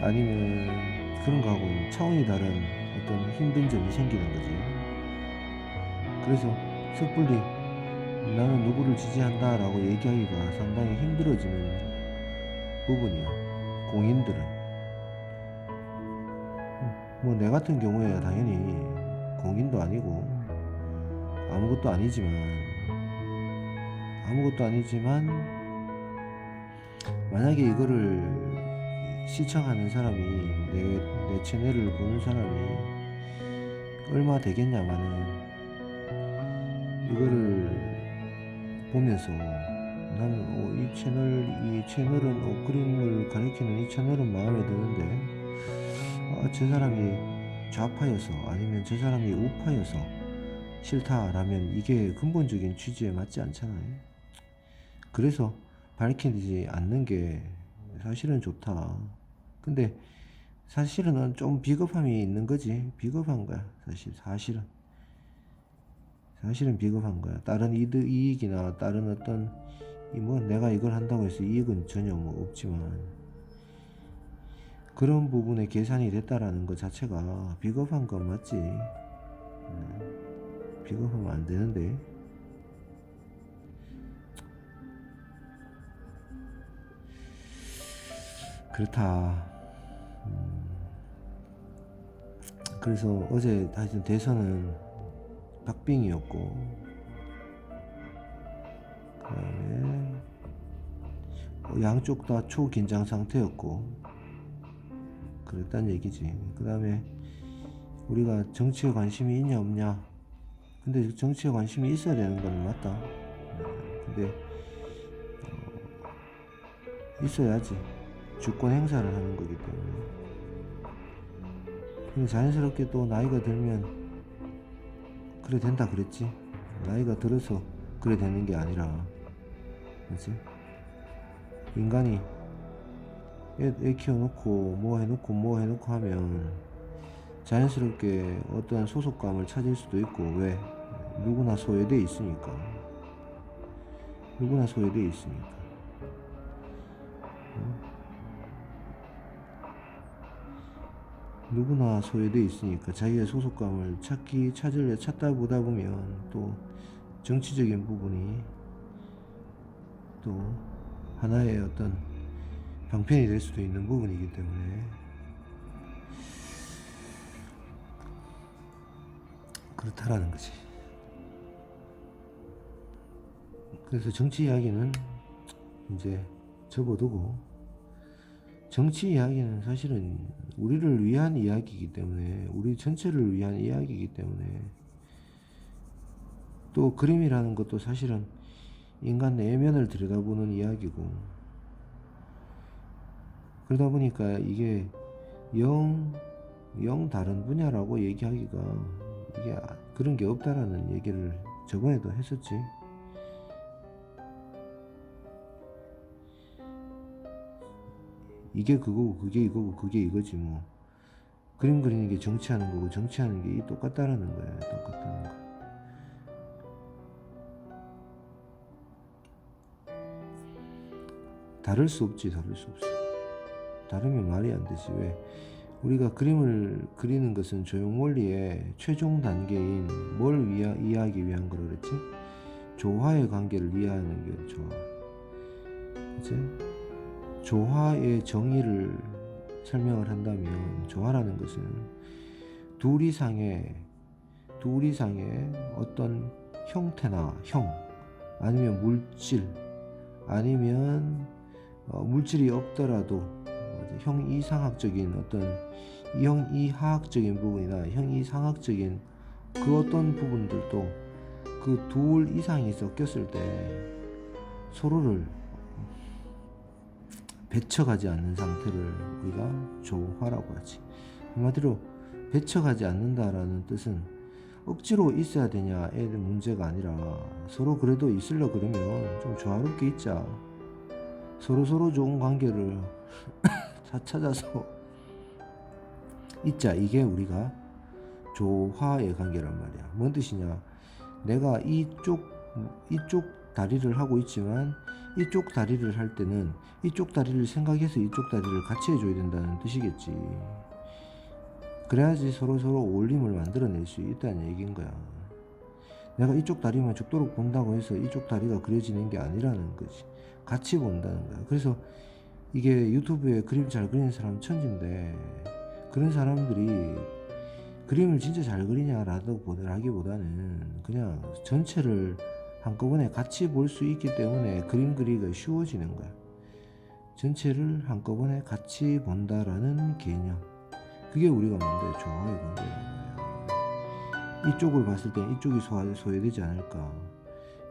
아니면 그런 거하고는 차원이 다른 어떤 힘든 점이 생기는 거지. 그래서 섣불리 나는 누구를 지지한다 라고 얘기하기가 상당히 힘들어지는 부분이야, 공인들은. 뭐 내 같은 경우에 당연히 공인도 아니고 아무것도 아니지만 만약에 이거를 시청하는 사람이, 내 채널을 보는 사람이 얼마 되겠냐마는, 이거를 보면서 나는 이 채널은 그림을 가리키는 이 채널은 마음에 드는데, 저 사람이 좌파여서 아니면 저 사람이 우파여서 싫다라면 이게 근본적인 취지에 맞지 않잖아요. 그래서 밝히지 않는 게 사실은 좋다. 근데 사실은 좀 비겁함이 있는 거지. 비겁한 거야. 사실은 비겁한 거야. 다른 이익이나 다른 어떤 뭐 내가 이걸 한다고 해서 이익은 전혀 뭐 없지만, 그런 부분에 계산이 됐다라는 것 자체가 비겁한 건 맞지. 비겁하면 안 되는데. 그렇다. 그래서 어제 하여튼 대선은 박빙이었고, 그다음에 양쪽 다 초긴장 상태였고 그랬단 얘기지. 그 다음에 우리가 정치에 관심이 있냐 없냐, 근데 정치에 관심이 있어야 되는 건 맞다. 근데 있어야지 주권 행사를 하는 거기 때문에. 근데 자연스럽게 또 나이가 들면 그래 된다 그랬지. 나이가 들어서 그래 되는 게 아니라, 그렇지? 인간이 애 키워놓고 뭐 해놓고 하면 자연스럽게 어떠한 소속감을 찾을 수도 있고. 왜? 누구나 소외돼 있으니까. 누구나 소외돼 있으니까. 누구나 소외돼 있으니까 자기의 소속감을 찾다 보다 보면 또 정치적인 부분이 또 하나의 어떤 방편이 될 수도 있는 부분이기 때문에 그렇다라는 거지. 그래서 정치 이야기는 이제 접어두고, 정치 이야기는 사실은 우리를 위한 이야기이기 때문에, 우리 전체를 위한 이야기이기 때문에, 또 그림이라는 것도 사실은 인간 내면을 들여다보는 이야기고, 그러다 보니까 이게 영 다른 분야라고 얘기하기가, 이게 그런 게 없다라는 얘기를 저번에도 했었지. 이게 그거고 그게 이거고 그게 이거지 뭐. 그림 그리는 게 정치하는 거고 정치하는 게 똑같다라는 거야. 똑같다는 거. 다를 수 없지. 다를 수 없어. 다르면 말이 안 되지. 왜? 우리가 그림을 그리는 것은 조형원리의 최종 단계인 뭘 이해하기 위한 거라 그랬지? 조화의 관계를 이해하는 게 조화. 그치? 조화의 정의를 설명을 한다면, 조화라는 것은 둘 이상의 어떤 형태나 형, 아니면 물질, 아니면 물질이 없더라도 형이상학적인 어떤 형이하학적인 부분이나 형이상학적인 그 어떤 부분들도 그 둘 이상이 섞였을 때 서로를 배쳐가지 않는 상태를 우리가 조화라고 하지. 한마디로 배쳐가지 않는다라는 뜻은 억지로 있어야 되냐의 문제가 아니라, 서로 그래도 있으려 그러면 좀 조화롭게 있자. 서로 좋은 관계를 찾아서 있자. 이게 우리가 조화의 관계란 말이야. 뭔 뜻이냐? 내가 이쪽 다리를 하고 있지만 이쪽 다리를 할 때는 이쪽 다리를 생각해서 이쪽 다리를 같이 해줘야 된다는 뜻이겠지. 그래야지 서로 어울림을 만들어낼 수 있다는 얘기인 거야. 내가 이쪽 다리만 죽도록 본다고 해서 이쪽 다리가 그려지는 게 아니라는 거지. 같이 본다는 거야. 그래서 이게 유튜브에 그림 잘 그리는 사람 천진데, 그런 사람들이 그림을 진짜 잘 그리냐라고 하기보다는 그냥 전체를 한꺼번에 같이 볼 수 있기 때문에 그림 그리기가 쉬워지는 거야. 전체를 한꺼번에 같이 본다라는 개념. 그게 우리가 만든 조화의 관계라는 거야. 이쪽을 봤을 때 이쪽이 소외되지 않을까,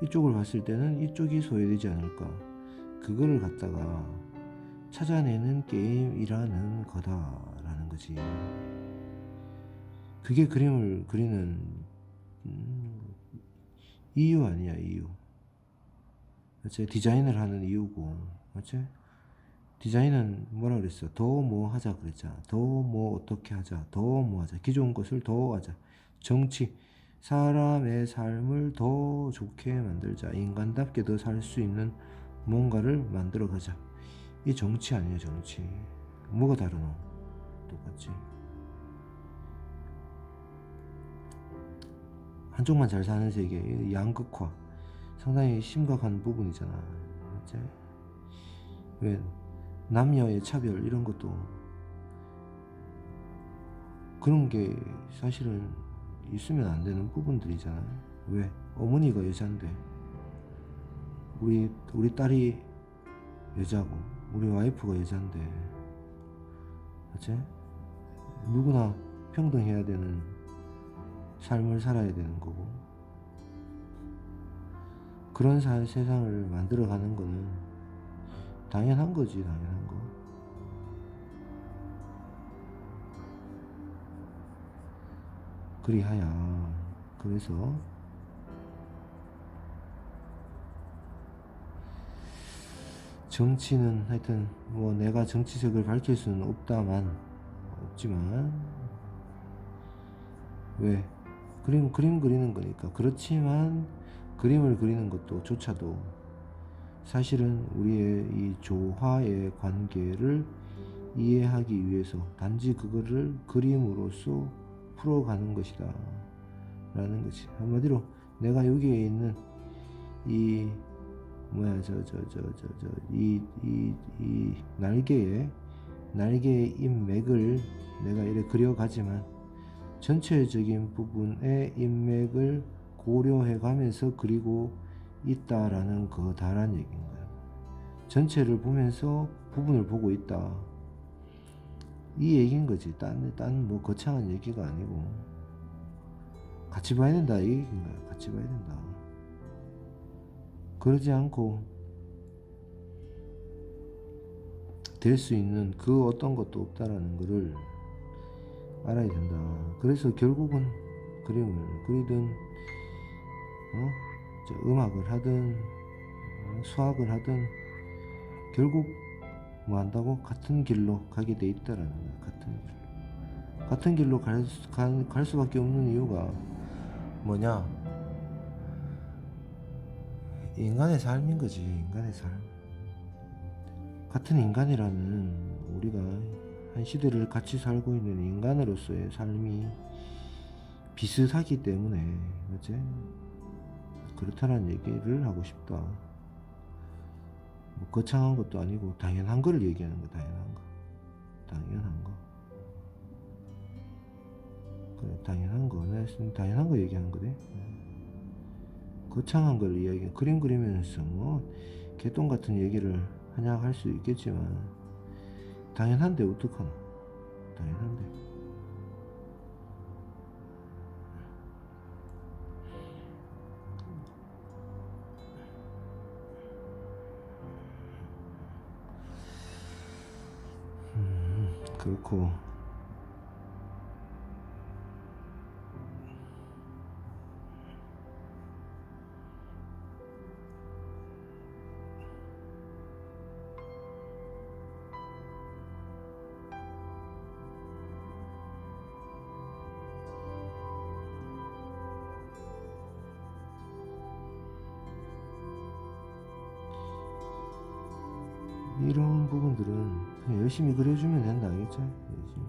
이쪽을 봤을 때는 이쪽이 소외되지 않을까, 그거를 갖다가 찾아내는 게임이라는 거다라는 거지. 그게 그림을 그리는 이유 아니야, 이유. 맞지? 디자인을 하는 이유고, 맞지? 디자인은 뭐라 그랬어? 더 뭐 하자 그랬잖아. 더 뭐 어떻게 하자, 더 뭐 하자, 기존 것을 더 하자. 정치, 사람의 삶을 더 좋게 만들자, 인간답게 더 살 수 있는 뭔가를 만들어 가자. 이 정치 아니야, 정치. 뭐가 다르노? 똑같지. 한쪽만 잘 사는 세계, 양극화, 상당히 심각한 부분이잖아. 맞지? 왜 남녀의 차별 이런 것도 그런 게 사실은 있으면 안 되는 부분들이잖아. 왜? 어머니가 여잔데 우리 딸이 여자고 우리 와이프가 여잔데, 그치? 누구나 평등해야 되는 삶을 살아야 되는 거고, 그런 세상을 만들어가는 거는 당연한 거지, 당연한 거. 그리하여 그래서 정치는 하여튼 뭐 내가 정치색을 밝힐 수는 없지만 왜 그림 그리는 거니까. 그렇지만 그림을 그리는 것도 조차도 사실은 우리의 이 조화의 관계를 이해하기 위해서 단지 그거를 그림으로써 풀어가는 것이다 라는 것이. 한마디로 내가 여기에 있는 이 뭐야 이 날개의 인맥을 내가 이렇게 그려가지만 전체적인 부분의 인맥을 고려해 가면서 그리고 있다라는 거다란 얘기인 거야. 전체를 보면서 부분을 보고 있다, 이 얘기인 거지. 딴 뭐 거창한 얘기가 아니고 같이 봐야 된다 이 얘기인 거야. 같이 봐야 된다. 그러지 않고 될 수 있는 그 어떤 것도 없다라는 것을 알아야 된다. 그래서 결국은 그림을 그리든 음악을 하든 수학을 하든 결국 뭐 한다고? 같은 길로 가게 돼 있다라는 거야. 같은 길로 갈 수밖에 없는 이유가 뭐냐? 인간의 삶인 거지. 인간의 삶. 같은 인간이라는 우리가 한 시대를 같이 살고 있는 인간으로서의 삶이 비슷하기 때문에, 그치? 그렇다는 얘기를 하고 싶다. 뭐 거창한 것도 아니고 당연한 거를 얘기하는 거. 당연한 거. 그래, 당연한 거. 내가 당연한 거 얘기하는 거래. 거창한 걸 이야기, 그림 그리면서 뭐 개똥 같은 얘기를 하냐 할 수 있겠지만 당연한데 어떡하노? 당연한데. 그렇고 이런 부분들은 그냥 열심히 그려주면 된다, 알겠죠? 열심히.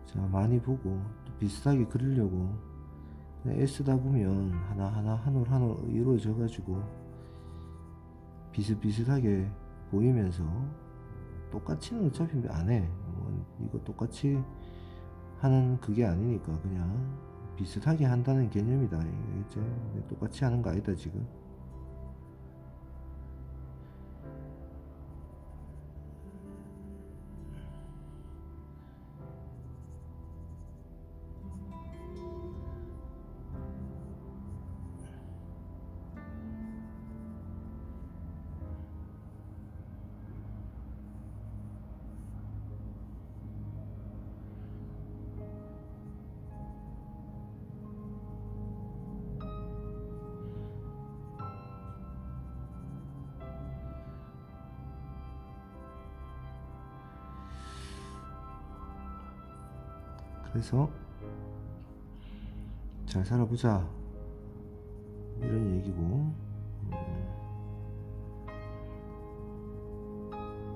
자, 많이 보고 또 비슷하게 그리려고 애쓰다 보면 하나하나 한 올 한 올 이루어져 가지고 비슷비슷하게 보이면서 똑같이는 어차피 안 해. 뭐 이거 똑같이 하는 그게 아니니까 그냥 비슷하게 한다는 개념이다. 이제 똑같이 하는 거 아니다 지금. 그래서 잘 살아보자 이런 얘기고,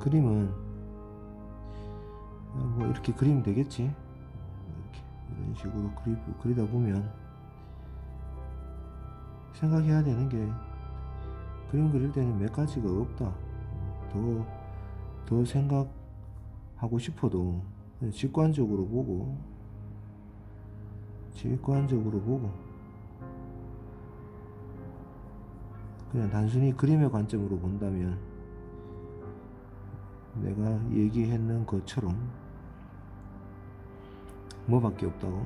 그림은 뭐 이렇게 그리면 되겠지. 이렇게 이런 식으로 그리다 보면 생각해야 되는 게 그림 그릴 때는 몇 가지가 없다. 더 생각하고 싶어도 그냥 직관적으로 보고 그냥 단순히 그림의 관점으로 본다면 내가 얘기했는 것처럼 뭐밖에 없다고.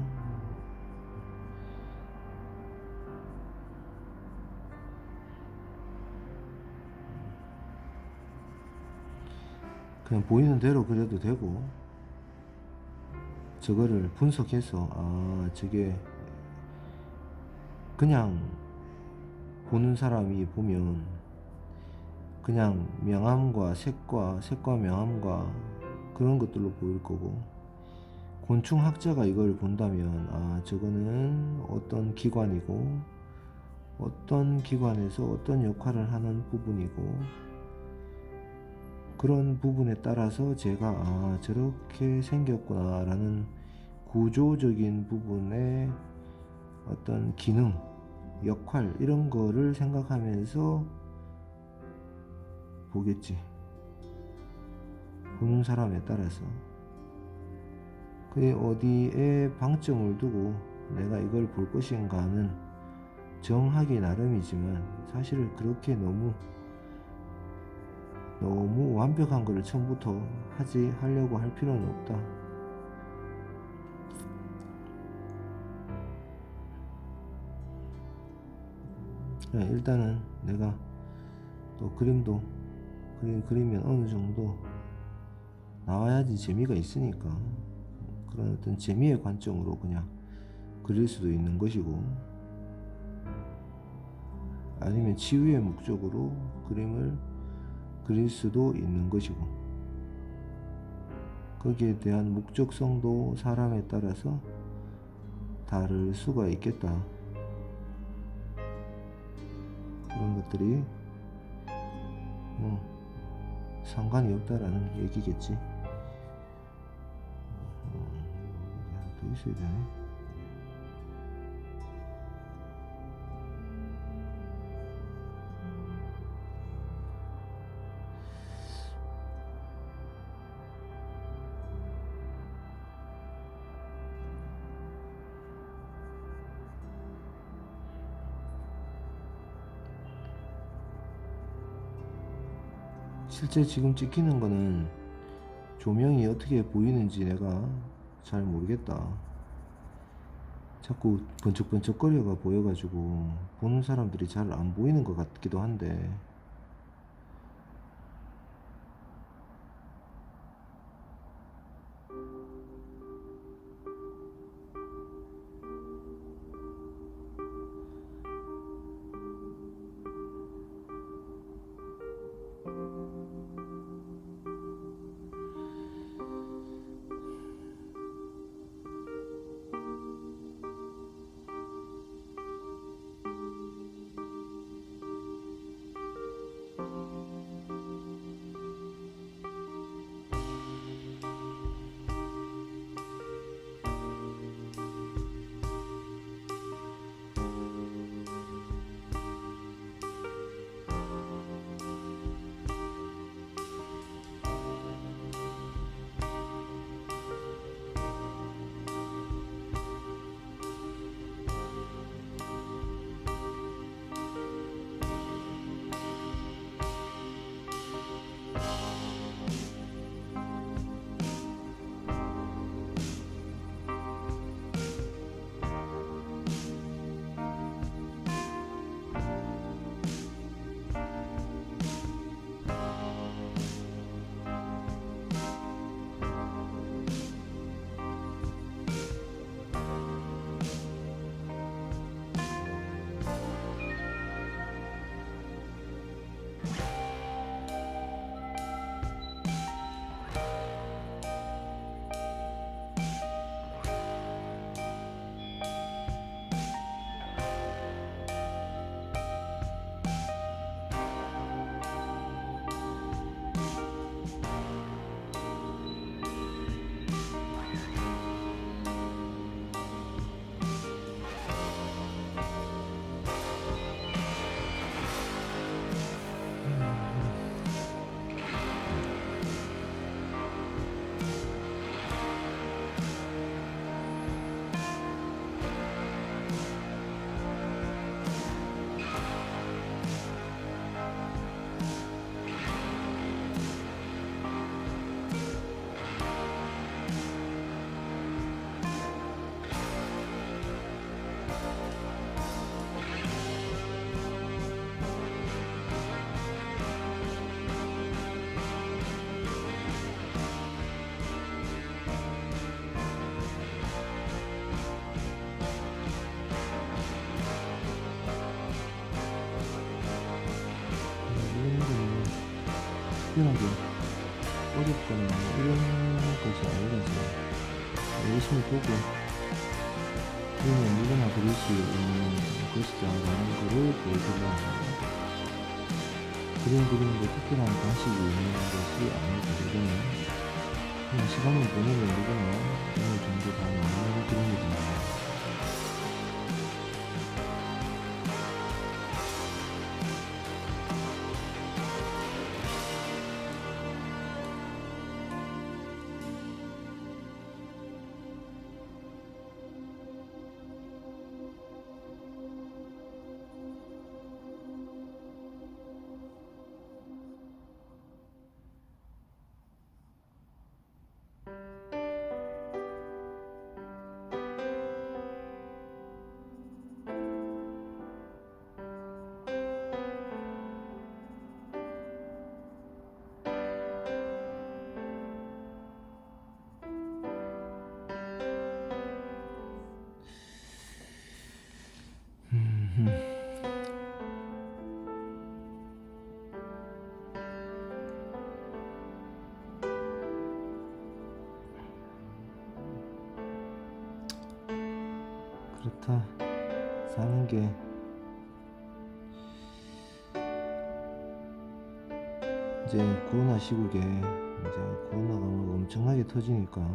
그냥 보이는 대로 그려도 되고, 저거를 분석해서 저게 그냥 보는 사람이 보면 그냥 명암과 색과 명암과 그런 것들로 보일 거고, 곤충학자가 이걸 본다면 저거는 어떤 기관이고 어떤 기관에서 어떤 역할을 하는 부분이고, 그런 부분에 따라서 제가 저렇게 생겼구나 라는 구조적인 부분의 어떤 기능, 역할 이런 거를 생각하면서 보겠지. 보는 사람에 따라서 그게 어디에 방점을 두고 내가 이걸 볼 것인가는 정하기 나름이지만, 사실 그렇게 너무 완벽한 거를 처음부터 하려고 할 필요는 없다. 일단은 내가 또 그림도 그리면 어느 정도 나와야지 재미가 있으니까, 그런 어떤 재미의 관점으로 그냥 그릴 수도 있는 것이고, 아니면 치유의 목적으로 그림을 그릴 수도 있는 것이고, 거기에 대한 목적성도 사람에 따라서 다를 수가 있겠다. 그런 것들이 상관이 없다라는 얘기겠지. 하나 더 있어야 되네. 실제 지금 찍히는 거는 조명이 어떻게 보이는지 내가 잘 모르겠다. 자꾸 번쩍번쩍거려가 보여가지고 보는 사람들이 잘 안 보이는 것 같기도 한데, 특별하게 어렵거나 이런 것이 아니라서 열심히 보고 그러면 누구나 그릴 수 있는 것이다라는 거를 보여주려고 합니다. 그림 그리는 데 특별한 방식이 있는 것이 아니고 이거는 그냥 시간을 보내면 누구나 어느 정도 다 나오는 그림이잖아요. 그렇다. 사는 게 이제 코로나 시국에 이제 코로나가 막 엄청나게 터지니까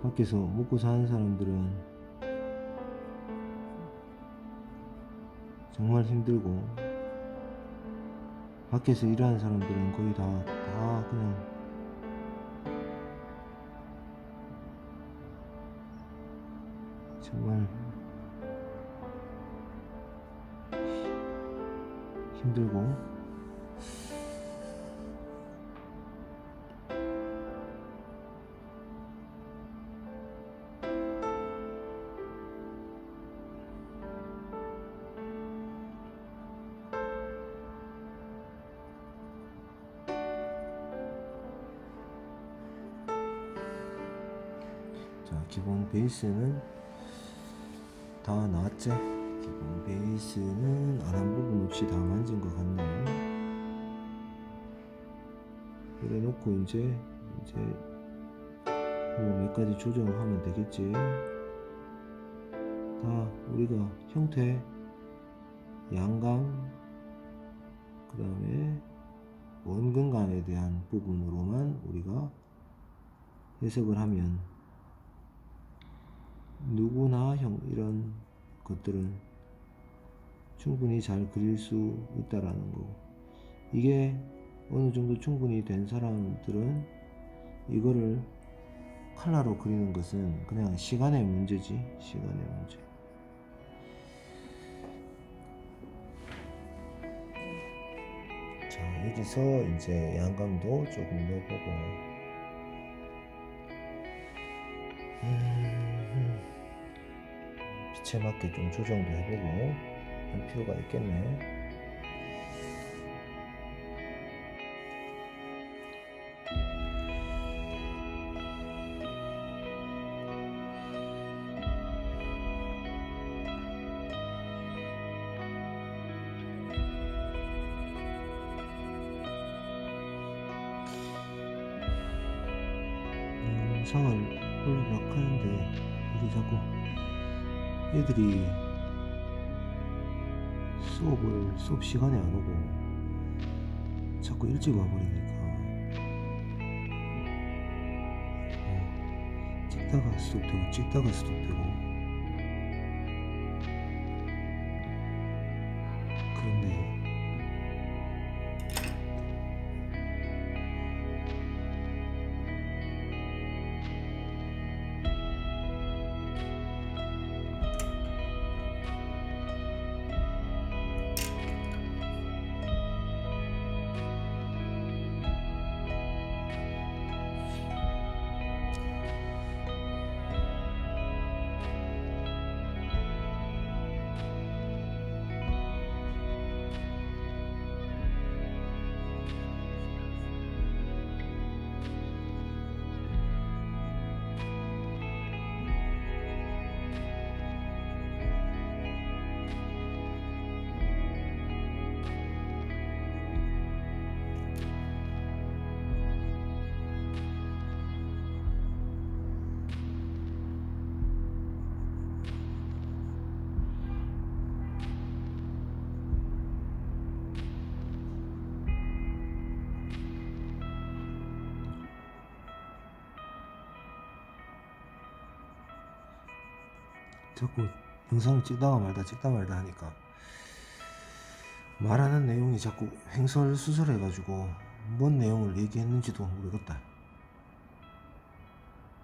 밖에서 먹고 사는 사람들은 정말 힘들고 밖에서 일하는 사람들은 거의 다 그냥 정말 힘들고 자, 기본 베이스는 다 나왔지? 기본 베이스는 안 한 부분 없이 다 만진 것 같네. 그래 놓고 이제 뭐 몇 가지 조정하면 되겠지. 다 우리가 형태, 양감, 그 다음에 원근감에 대한 부분으로만 우리가 해석을 하면 누구나 이런 것들은 충분히 잘 그릴 수 있다라는 거. 이게 어느 정도 충분히 된 사람들은 이거를 칼라로 그리는 것은 그냥 시간의 문제지. 시간의 문제. 자, 여기서 이제 양감도 조금 넣어보고 빛에 맞게 좀 조정도 해보고 할 필요가 있겠네. 영상을 올리려고 하는데 이게 자꾸 애들이 수업 시간에 안 오고 자꾸 일찍 와버리니까 찍다가 스톱되고 그런데 자꾸 영상을 찍다가 말다 하니까 말하는 내용이 자꾸 횡설수설해가지고 뭔 내용을 얘기했는지도 모르겠다.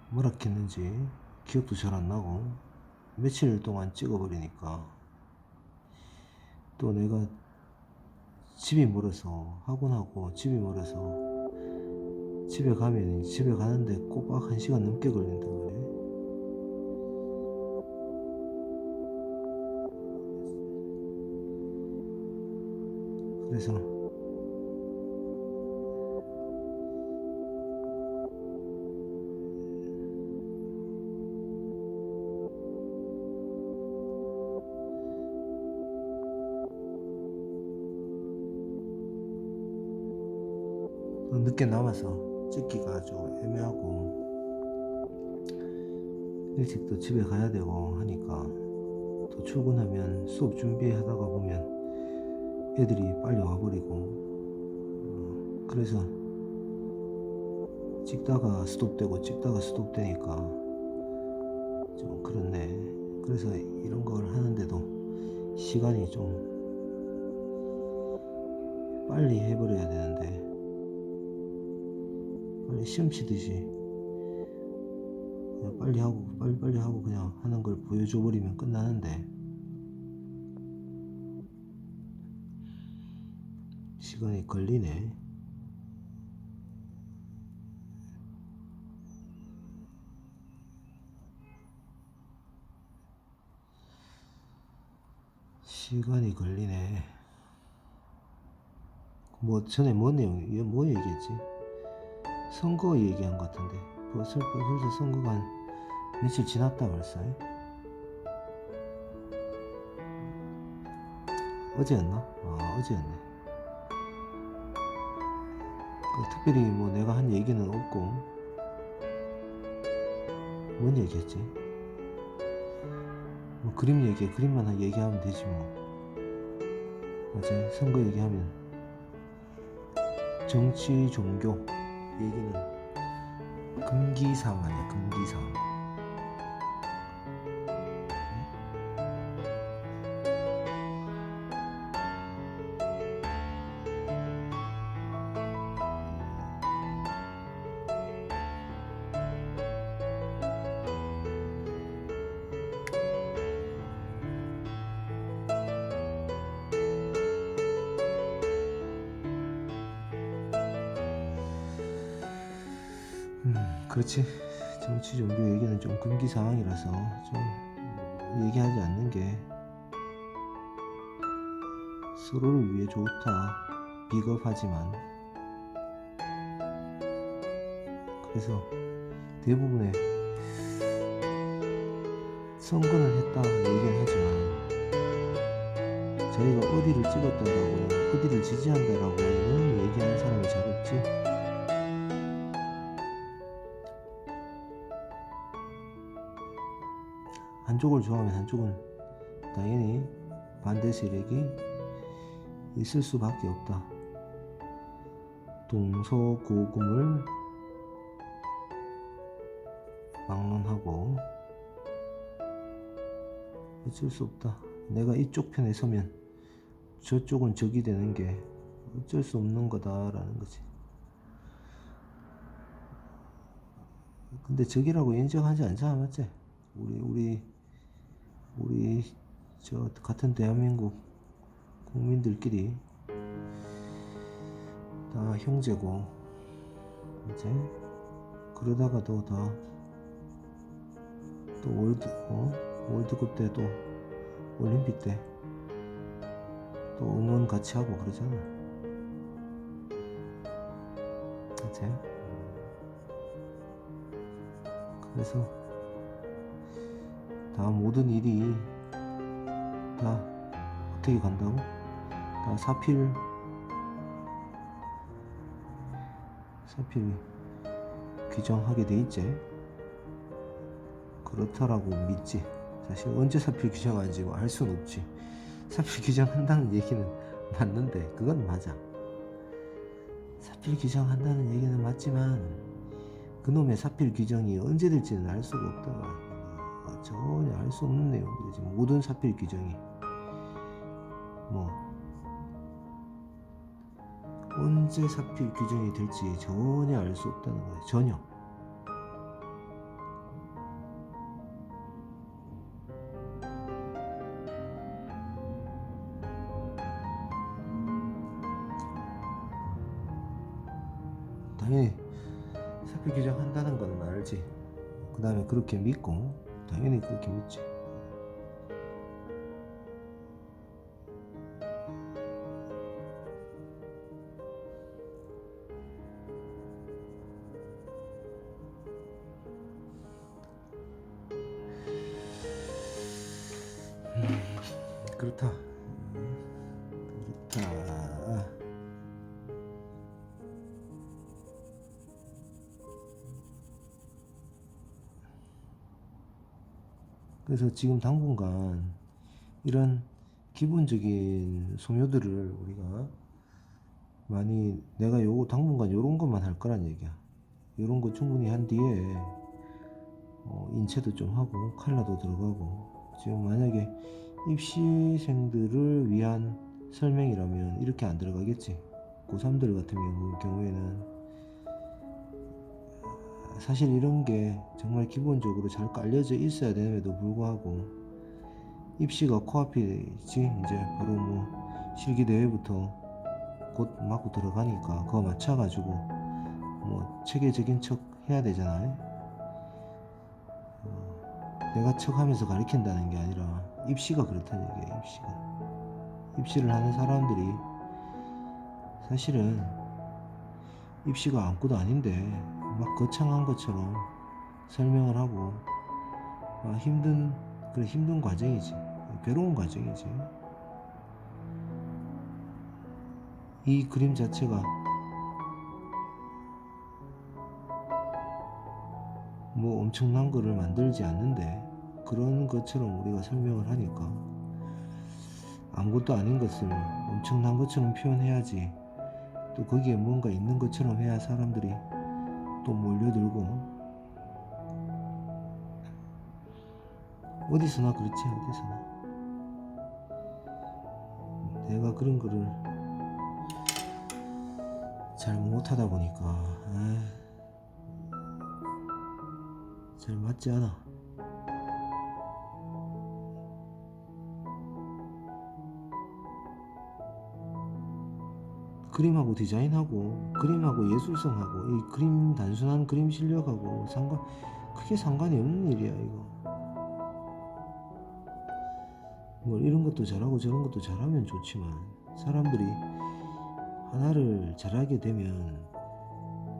뭐라 했는지 기억도 잘 안 나고 며칠 동안 찍어버리니까 또 내가 집이 멀어서 학원하고 집이 멀어서 집에 가면 집에 가는데 꼬박 1시간 넘게 걸린다 그래. 그래서 늦게 남아서 찍기가 좀 애매하고 일찍 또 집에 가야 되고 하니까 또 출근하면 수업 준비하다가 보면 애들이 빨리 와버리고 그래서 찍다가 스톱되니까 좀 그렇네. 그래서 이런 걸 하는데도 시간이 좀 빨리 해버려야 되는데 빨리 시험 치듯이 그냥 빨리 하고 그냥 하는 걸 보여줘 버리면 끝나는데 시간이 걸리네. 시간이 걸리네. 뭐 전에 뭐 얘기했지? 선거 얘기한 것 같은데 벌써 선거가 한 며칠 지났다 벌써. 어제였나? 어제였네. 특별히 뭐 내가 한 얘기는 없고 뭔 얘기했지? 뭐 그림만 얘기하면 되지 뭐. 어제 선거 얘기하면 정치 종교 얘기는 금기사항 아니야, 금기사항. 그렇지. 정치 종교 얘기는 좀 금기 사항이라서 좀 얘기하지 않는 게 서로를 위해 좋다. 비겁하지만 그래서 대부분의 선거는 했다 얘기는 하지만 자기가 어디를 찍었다라고 어디를 지지한다라고는 얘기하는 사람이 잘 없지. 한쪽을 좋아하면 한쪽은 당연히 반대 세력이 있을 수밖에 없다. 동서고금을 막론하고 어쩔 수 없다. 내가 이쪽 편에 서면 저쪽은 적이 되는 게 어쩔 수 없는 거다라는 거지. 근데 적이라고 인정하지 않잖아, 맞지? 우리 저 같은 대한민국 국민들끼리 다 형제고 이제 그러다가도 다 또 월드컵 때 또 올림픽 때 또 응원 같이 하고 그러잖아. 그치? 그래서 다 모든 일이 다 어떻게 간다고? 다 사필 규정하게 돼 있지. 그렇다라고 믿지. 사실 언제 사필 규정하는지 알 수는 없지. 사필 규정한다는 얘기는 맞는데 그건 맞아. 사필 규정한다는 얘기는 맞지만 그놈의 사필 규정이 언제 될지는 알 수가 없다. 전혀 알 수 없는 내용들이지. 모든 사필 규정이 뭐 언제 사필 규정이 될지 전혀 알 수 없다는 거예요. 전혀. 당연히 사필 규정 한다는 건 알지. 그 다음에 그렇게 믿고 당연히 그렇게 믿지. 그렇다. 그렇다. 그래서 지금 당분간 이런 기본적인 소묘들을 우리가 많이, 내가 요거 당분간 요런 것만 할 거란 얘기야. 요런 거 충분히 한 뒤에 인체도 좀 하고 칼라도 들어가고. 지금 만약에 입시생들을 위한 설명이라면 이렇게 안 들어가겠지. 고3들 같은 경우에는 사실 이런 게 정말 기본적으로 잘 깔려져 있어야 됨에도 불구하고 입시가 코앞이지. 이제 바로 뭐 실기대회부터 곧 맞고 들어가니까 그거 맞춰가지고 뭐 체계적인 척 해야 되잖아요. 내가 척하면서 가르친다는 게 아니라 입시가 그렇다는 얘기예요. 입시를 하는 사람들이 사실은 입시가 아무것도 아닌데 막 거창한 것처럼 설명을 하고 힘든 과정이지. 괴로운 과정이지. 이 그림 자체가 뭐 엄청난 거를 만들지 않는데 그런 것처럼 우리가 설명을 하니까 아무것도 아닌 것을 엄청난 것처럼 표현해야지. 또 거기에 뭔가 있는 것처럼 해야 사람들이 또 몰려들고. 어디서나 그렇지. 어디서나 내가 그런 거를 잘 못하다 보니까 잘 맞지 않아. 그림하고 디자인하고 그림하고 예술성하고 이 그림 단순한 그림 실력하고 크게 상관이 없는 일이야 이거. 뭐 이런 것도 잘하고 저런 것도 잘하면 좋지만 사람들이 하나를 잘하게 되면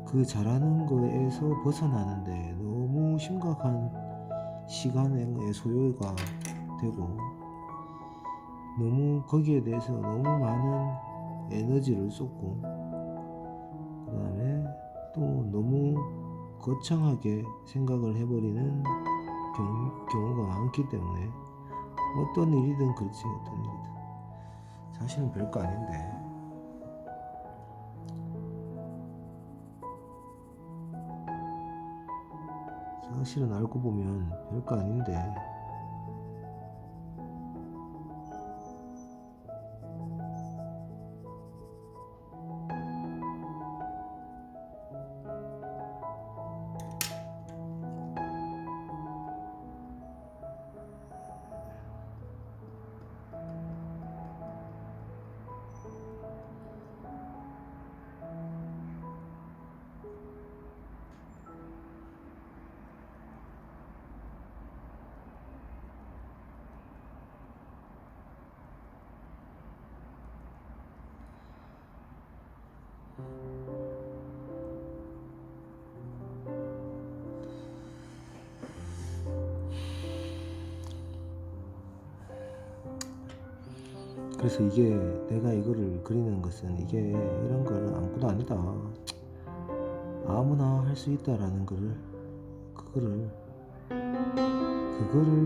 그 잘하는 거에서 벗어나는데 너무 심각한 시간의 소요가 되고 너무 거기에 대해서 너무 많은 에너지를 쏟고 그 다음에 또 너무 거창하게 생각을 해버리는 경우가 많기 때문에 어떤 일이든 그렇지. 어떤 일이든 사실은 별거 아닌데 사실은 알고 보면 별거 아닌데 그래서 이게 내가 이거를 그리는 것은 이게 이런 걸 아무것도 아니다. 아무나 할 수 있다라는 그거를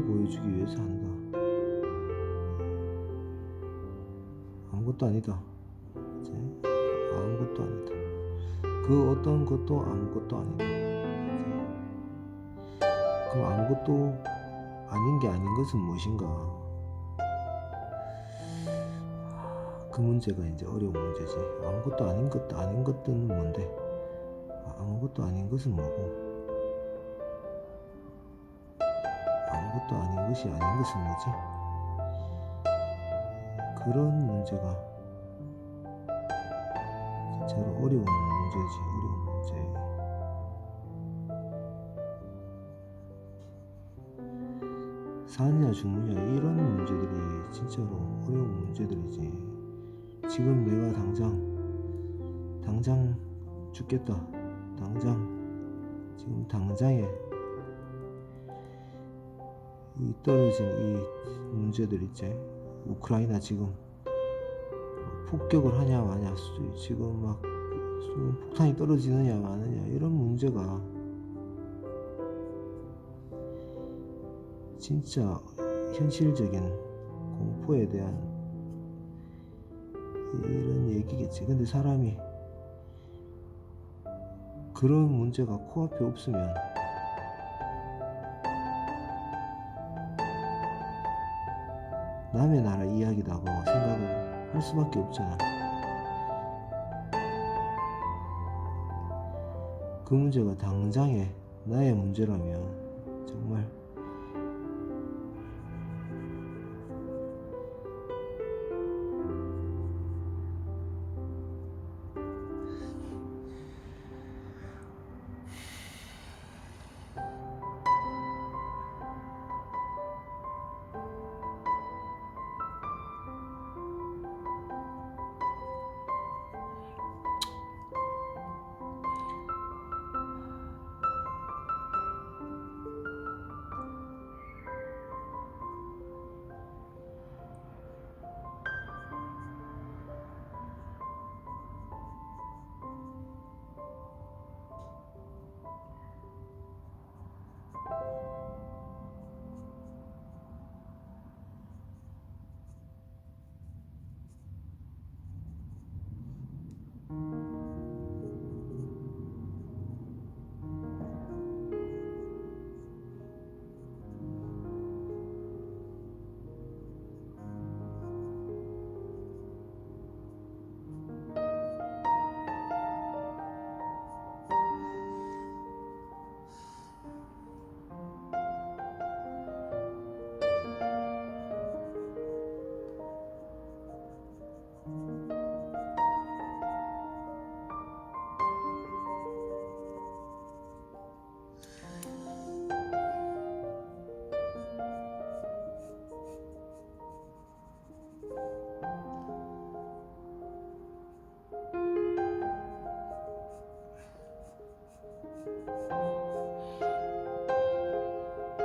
보여주기 위해서 한다. 아무것도 아니다. 이제 아무것도 아니다. 그 어떤 것도 아무것도 아니다. 그럼 아무것도 아닌 게 아닌 것은 무엇인가? 그 문제가 이제 어려운 문제지. 아무것도 아닌 것들은 뭔데? 아무것도 아닌 것은 뭐고? 아무것도 아닌 것이 아닌 것은 뭐지? 그런 문제가 진짜로 어려운 문제지. 어려운 문제. 사느냐 죽느냐 이런 문제들이 진짜로 어려운 문제들이지. 지금 내가 당장 죽겠다. 지금 당장에 이 떨어진 이 문제들 있지. 우크라이나 지금 폭격을 하냐 마냐, 지금 막 폭탄이 떨어지느냐 마느냐 이런 문제가 진짜 현실적인 공포에 대한 이런 얘기겠지. 근데 사람이 그런 문제가 코앞에 없으면 남의 나라 이야기다고 생각을 할 수밖에 없잖아. 그 문제가 당장에 나의 문제라면 정말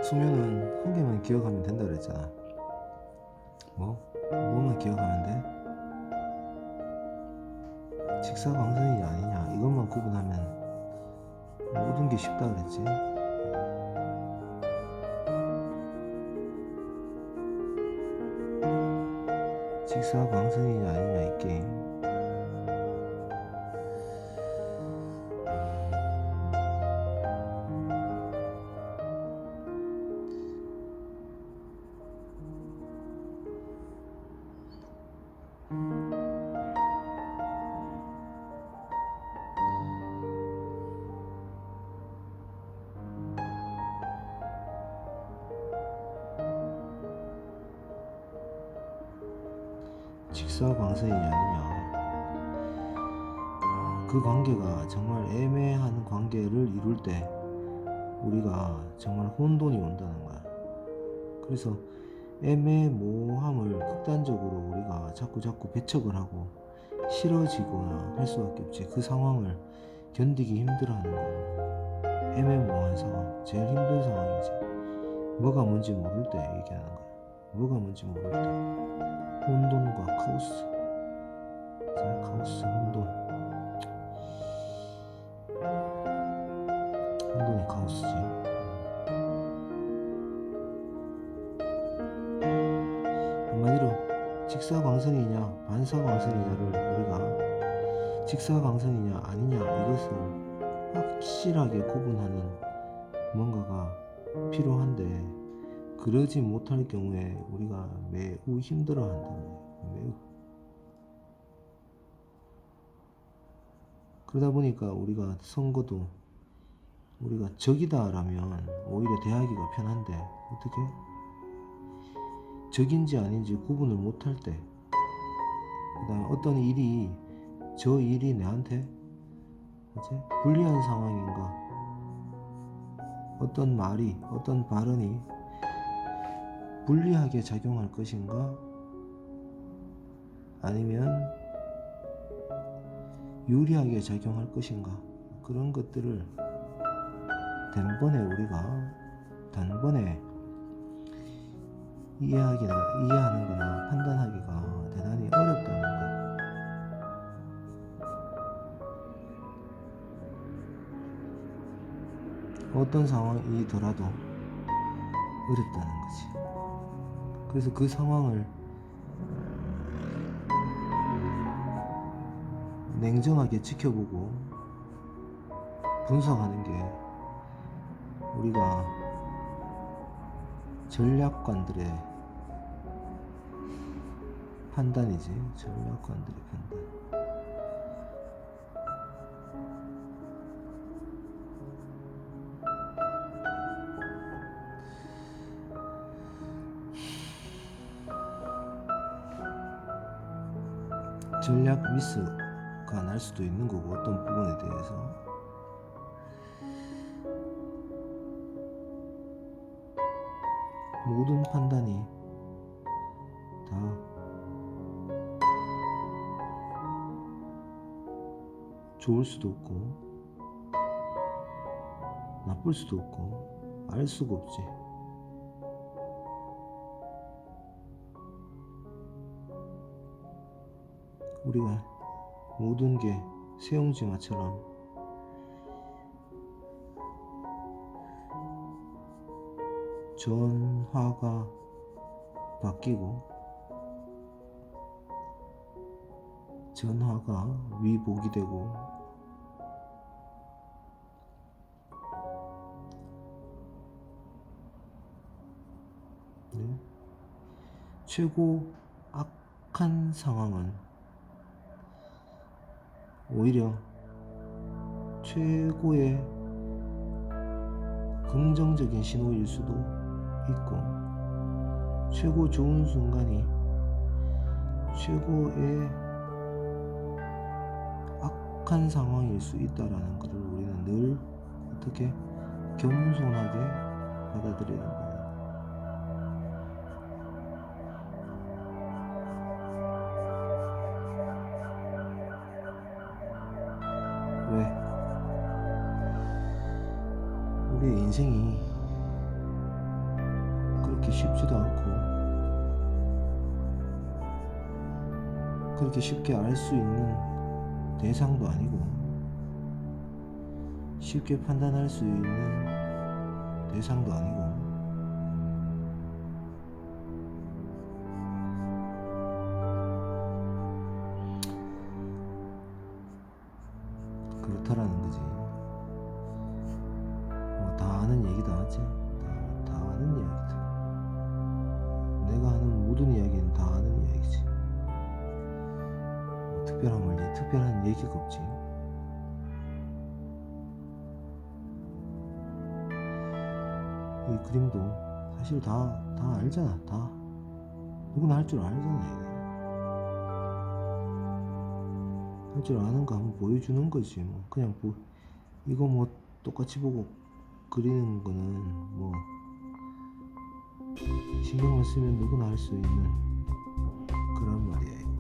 수면은 한 개만 기억하면 된다 그랬잖아. 뭐만 기억하면 돼? 직사광선이냐 아니냐 이것만 구분하면 모든 게 쉽다 그랬지. 직사광선이냐 아니냐 이 게임. 직사광선이냐 아니냐 그 관계가 정말 애매한 관계를 이룰 때 우리가 정말 혼돈이 온다는 거야. 그래서 애매모호함을 극단적으로 우리가 자꾸 배척을 하고 싫어지거나 할 수밖에 없지. 그 상황을 견디기 힘들어하는 거야. 애매모호한 상황, 제일 힘든 상황이지. 뭐가 뭔지 모를 때 얘기하는 거야. 뭐가 뭔지 모를 때 혼돈과 카오스, 혼돈이 카오스지. 한마디로 직사광선이냐 반사광선이냐를 우리가 직사광선이냐 아니냐 이것을 확실하게 구분하는 뭔가가 필요한데 그러지 못할 경우에 우리가 매우 힘들어한다. 매우. 그러다 보니까 우리가 선거도 우리가 적이다라면 오히려 대하기가 편한데 어떻게 적인지 아닌지 구분을 못할 때, 그 다음에 어떤 일이 저 일이 내한테 불리한 상황인가, 어떤 말이 어떤 발언이 불리하게 작용할 것인가 아니면 유리하게 작용할 것인가, 그런 것들을 단번에 이해하는 거나 판단하기가 대단히 어렵다는 거예요. 어떤 상황이더라도 어렵다는 거지. 그래서 그 상황을 냉정하게 지켜보고 분석하는 게 우리가 전략관들의 판단이지. 전략관들의 판단. 전략 미스가 날 수도 있는 거고, 어떤 부분에 대해서. 모든 판단이 다 좋을 수도 없고 나쁠 수도 없고 알 수가 없지. 우리가 모든 게 세용지마처럼 전화가 바뀌고 전화가 위복이 되고 네? 최고 악한 상황은 오히려 최고의 긍정적인 신호일 수도 있고, 최고 좋은 순간이 최고의 악한 상황일 수 있다라는 것을 우리는 늘 어떻게 겸손하게 받아들여야 된다. 왜? 우리의 인생이 그렇게 쉽지도 않고 그렇게 쉽게 알 수 있는 대상도 아니고 쉽게 판단할 수 있는 대상도 아니고, 그렇다라는 거지. 다 아는 얘기다, 맞지? 다 아는 이야기다. 내가 하는 모든 이야기는 다 아는 이야기지. 특별한 얘기가 없지. 이 그림도 사실 다 알잖아. 다 누구나 할 줄 알잖아. 할 줄 아는 거 한번 보여주는 거지. 뭐 그냥 이거 뭐 똑같이 보고 그리는 거는 뭐 신경만 쓰면 누구나 할 수 있는 그런 말이야. 이거.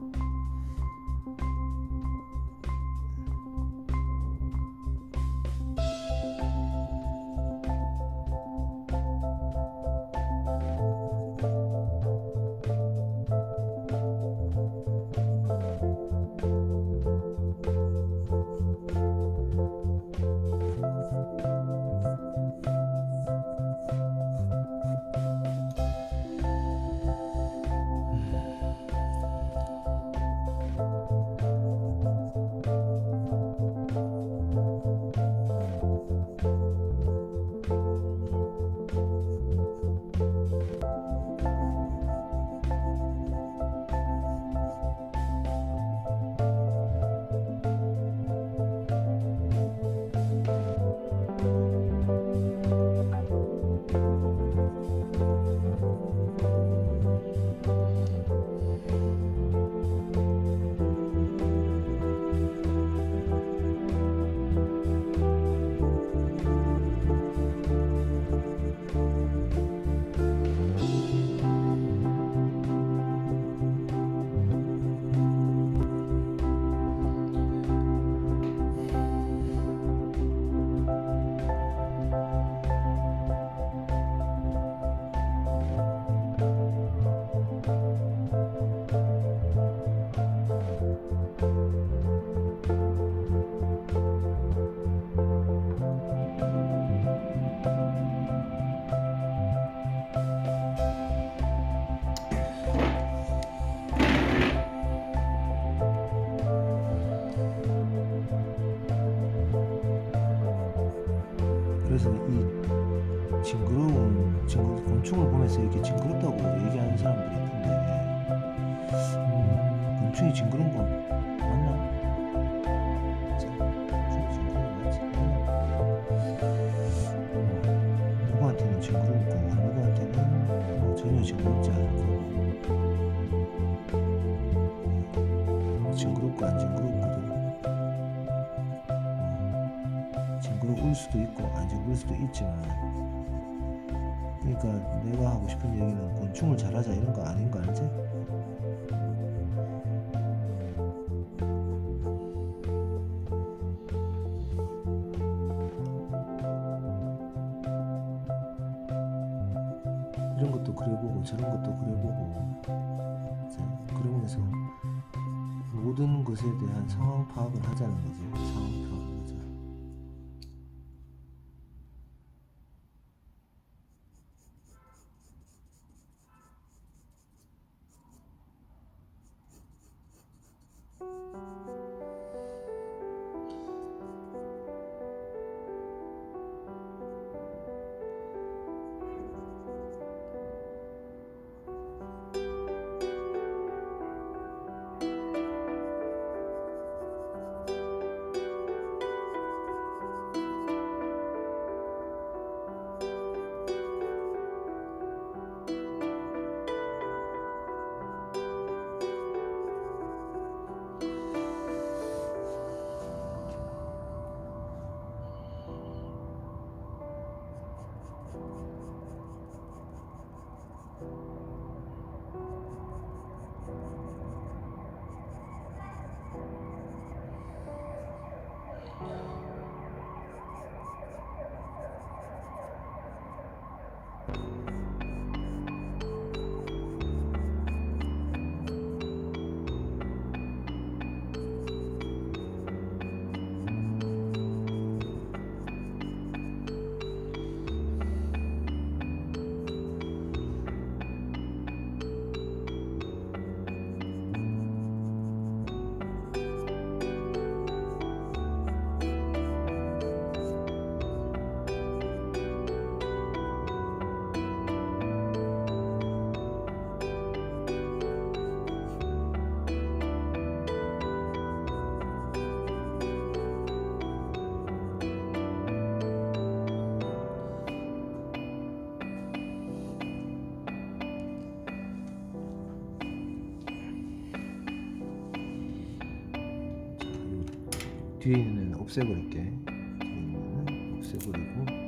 그래서 이 곤충을 보면서 이렇게 징그럽다고 얘기하는 사람들이 있던데, 곤충이 징그러운 건 맞나? 곤충이 징그러운 거 맞지? 누구한테는 징그러울 거고 누구한테는 전혀 징그럽지 않을 거고, 징그럽고 안 징그럽고도 징그러울 수도 있고 안 징그러울 수도 있지만, 그러니까 내가 하고 싶은 얘기는 곤충을 잘하자 이런 거 아닌 거 알지? 이런 것도 그려보고 저런 것도 그려보고, 그러면서 모든 것에 대한 상황 파악을 하자는 거지. 상황 파악을 하자. 뒤에 있는 애는 없애버릴게. 뒤에 있는 애는 없애버리고,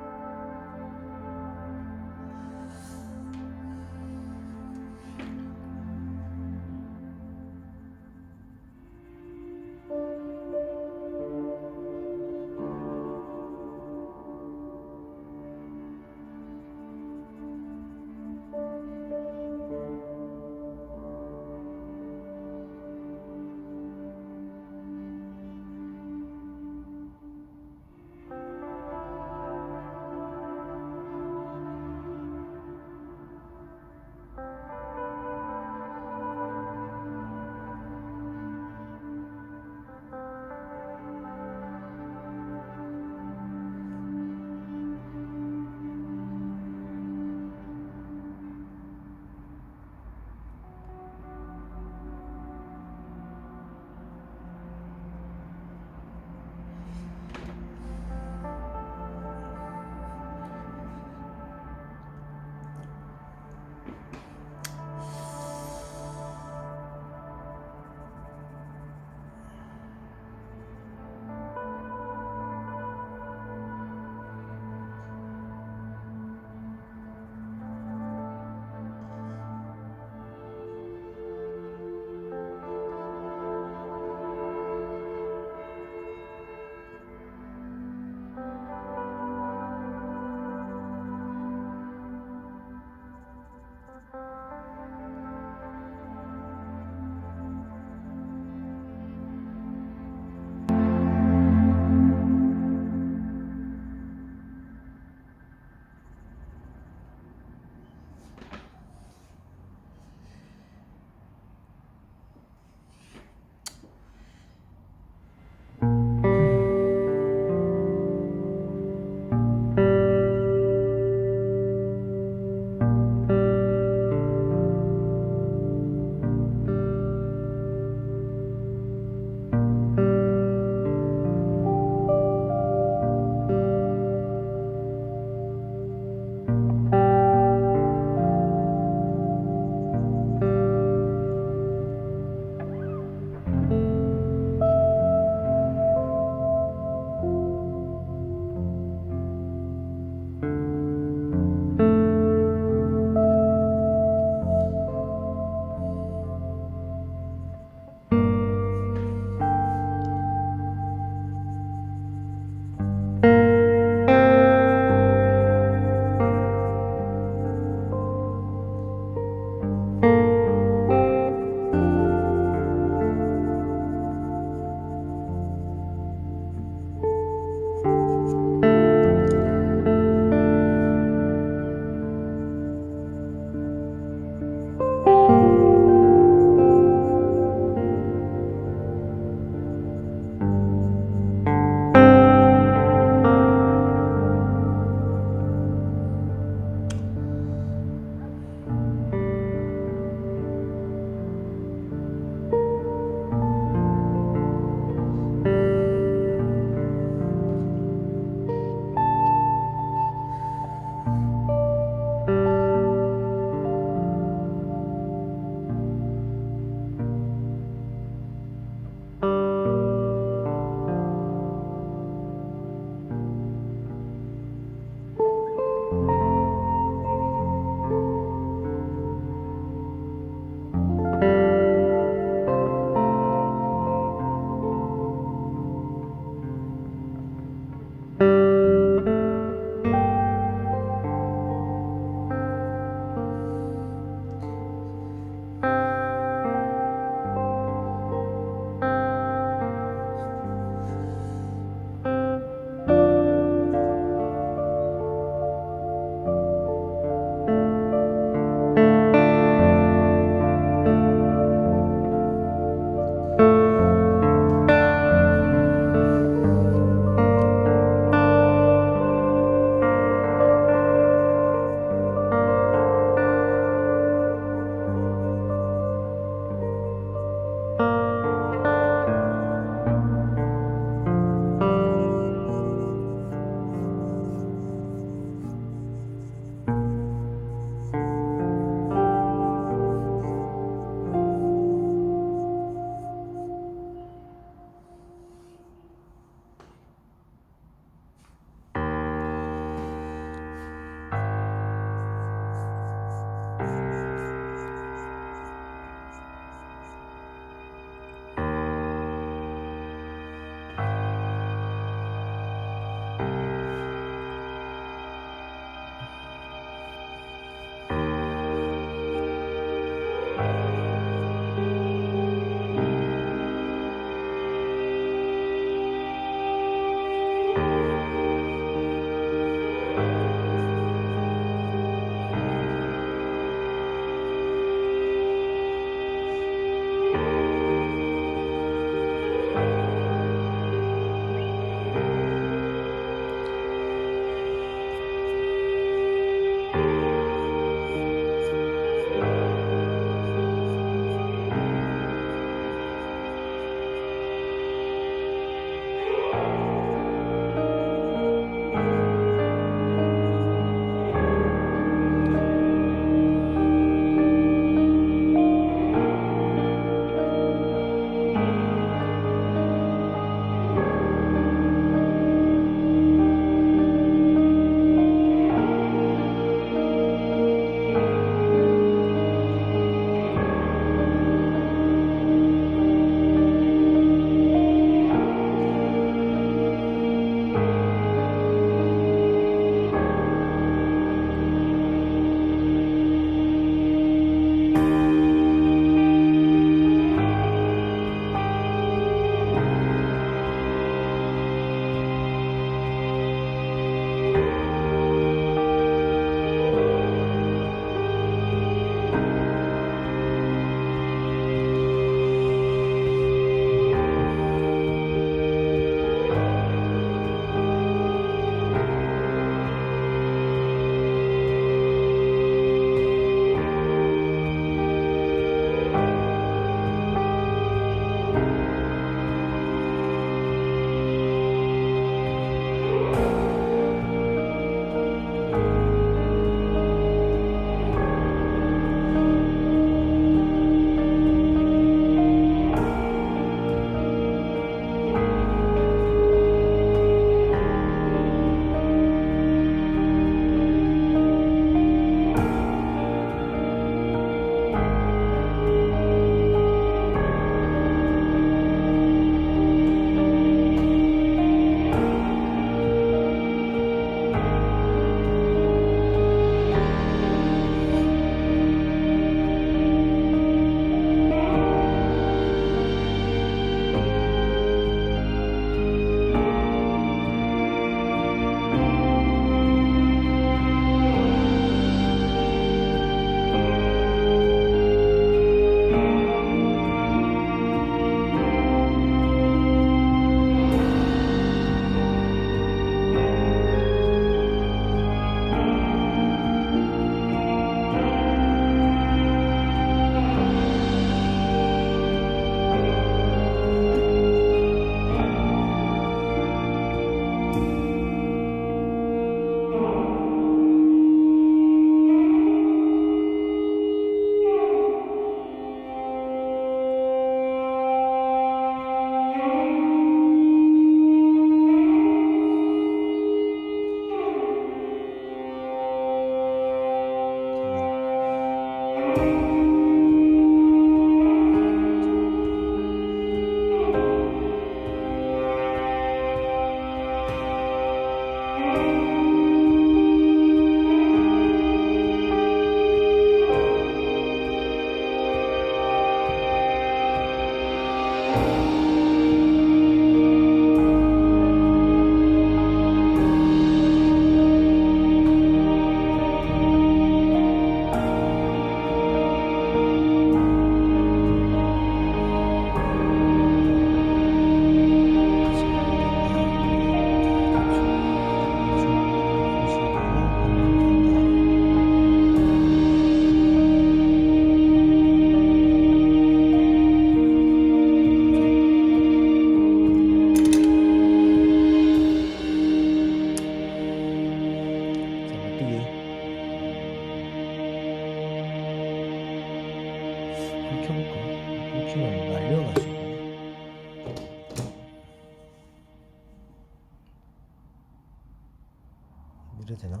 이래 되나?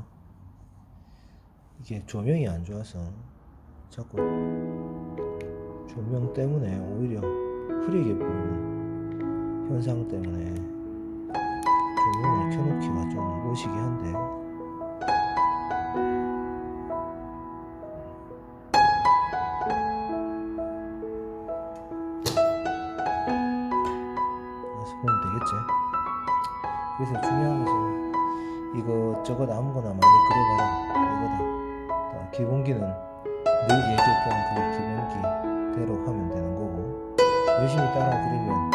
이게 조명이 안 좋아서 자꾸 조명 때문에 오히려 흐리게 보이는 현상 때문에 조명을 켜놓기가 좀 오시기 한데, 그래서 보면 되겠지. 그래서 중요한 것은 이것저것 아무거나 많이 그려봐라 이거다. 기본기는 늘 얘기했던 그 기본기대로 하면 되는 거고, 열심히 따라 그리면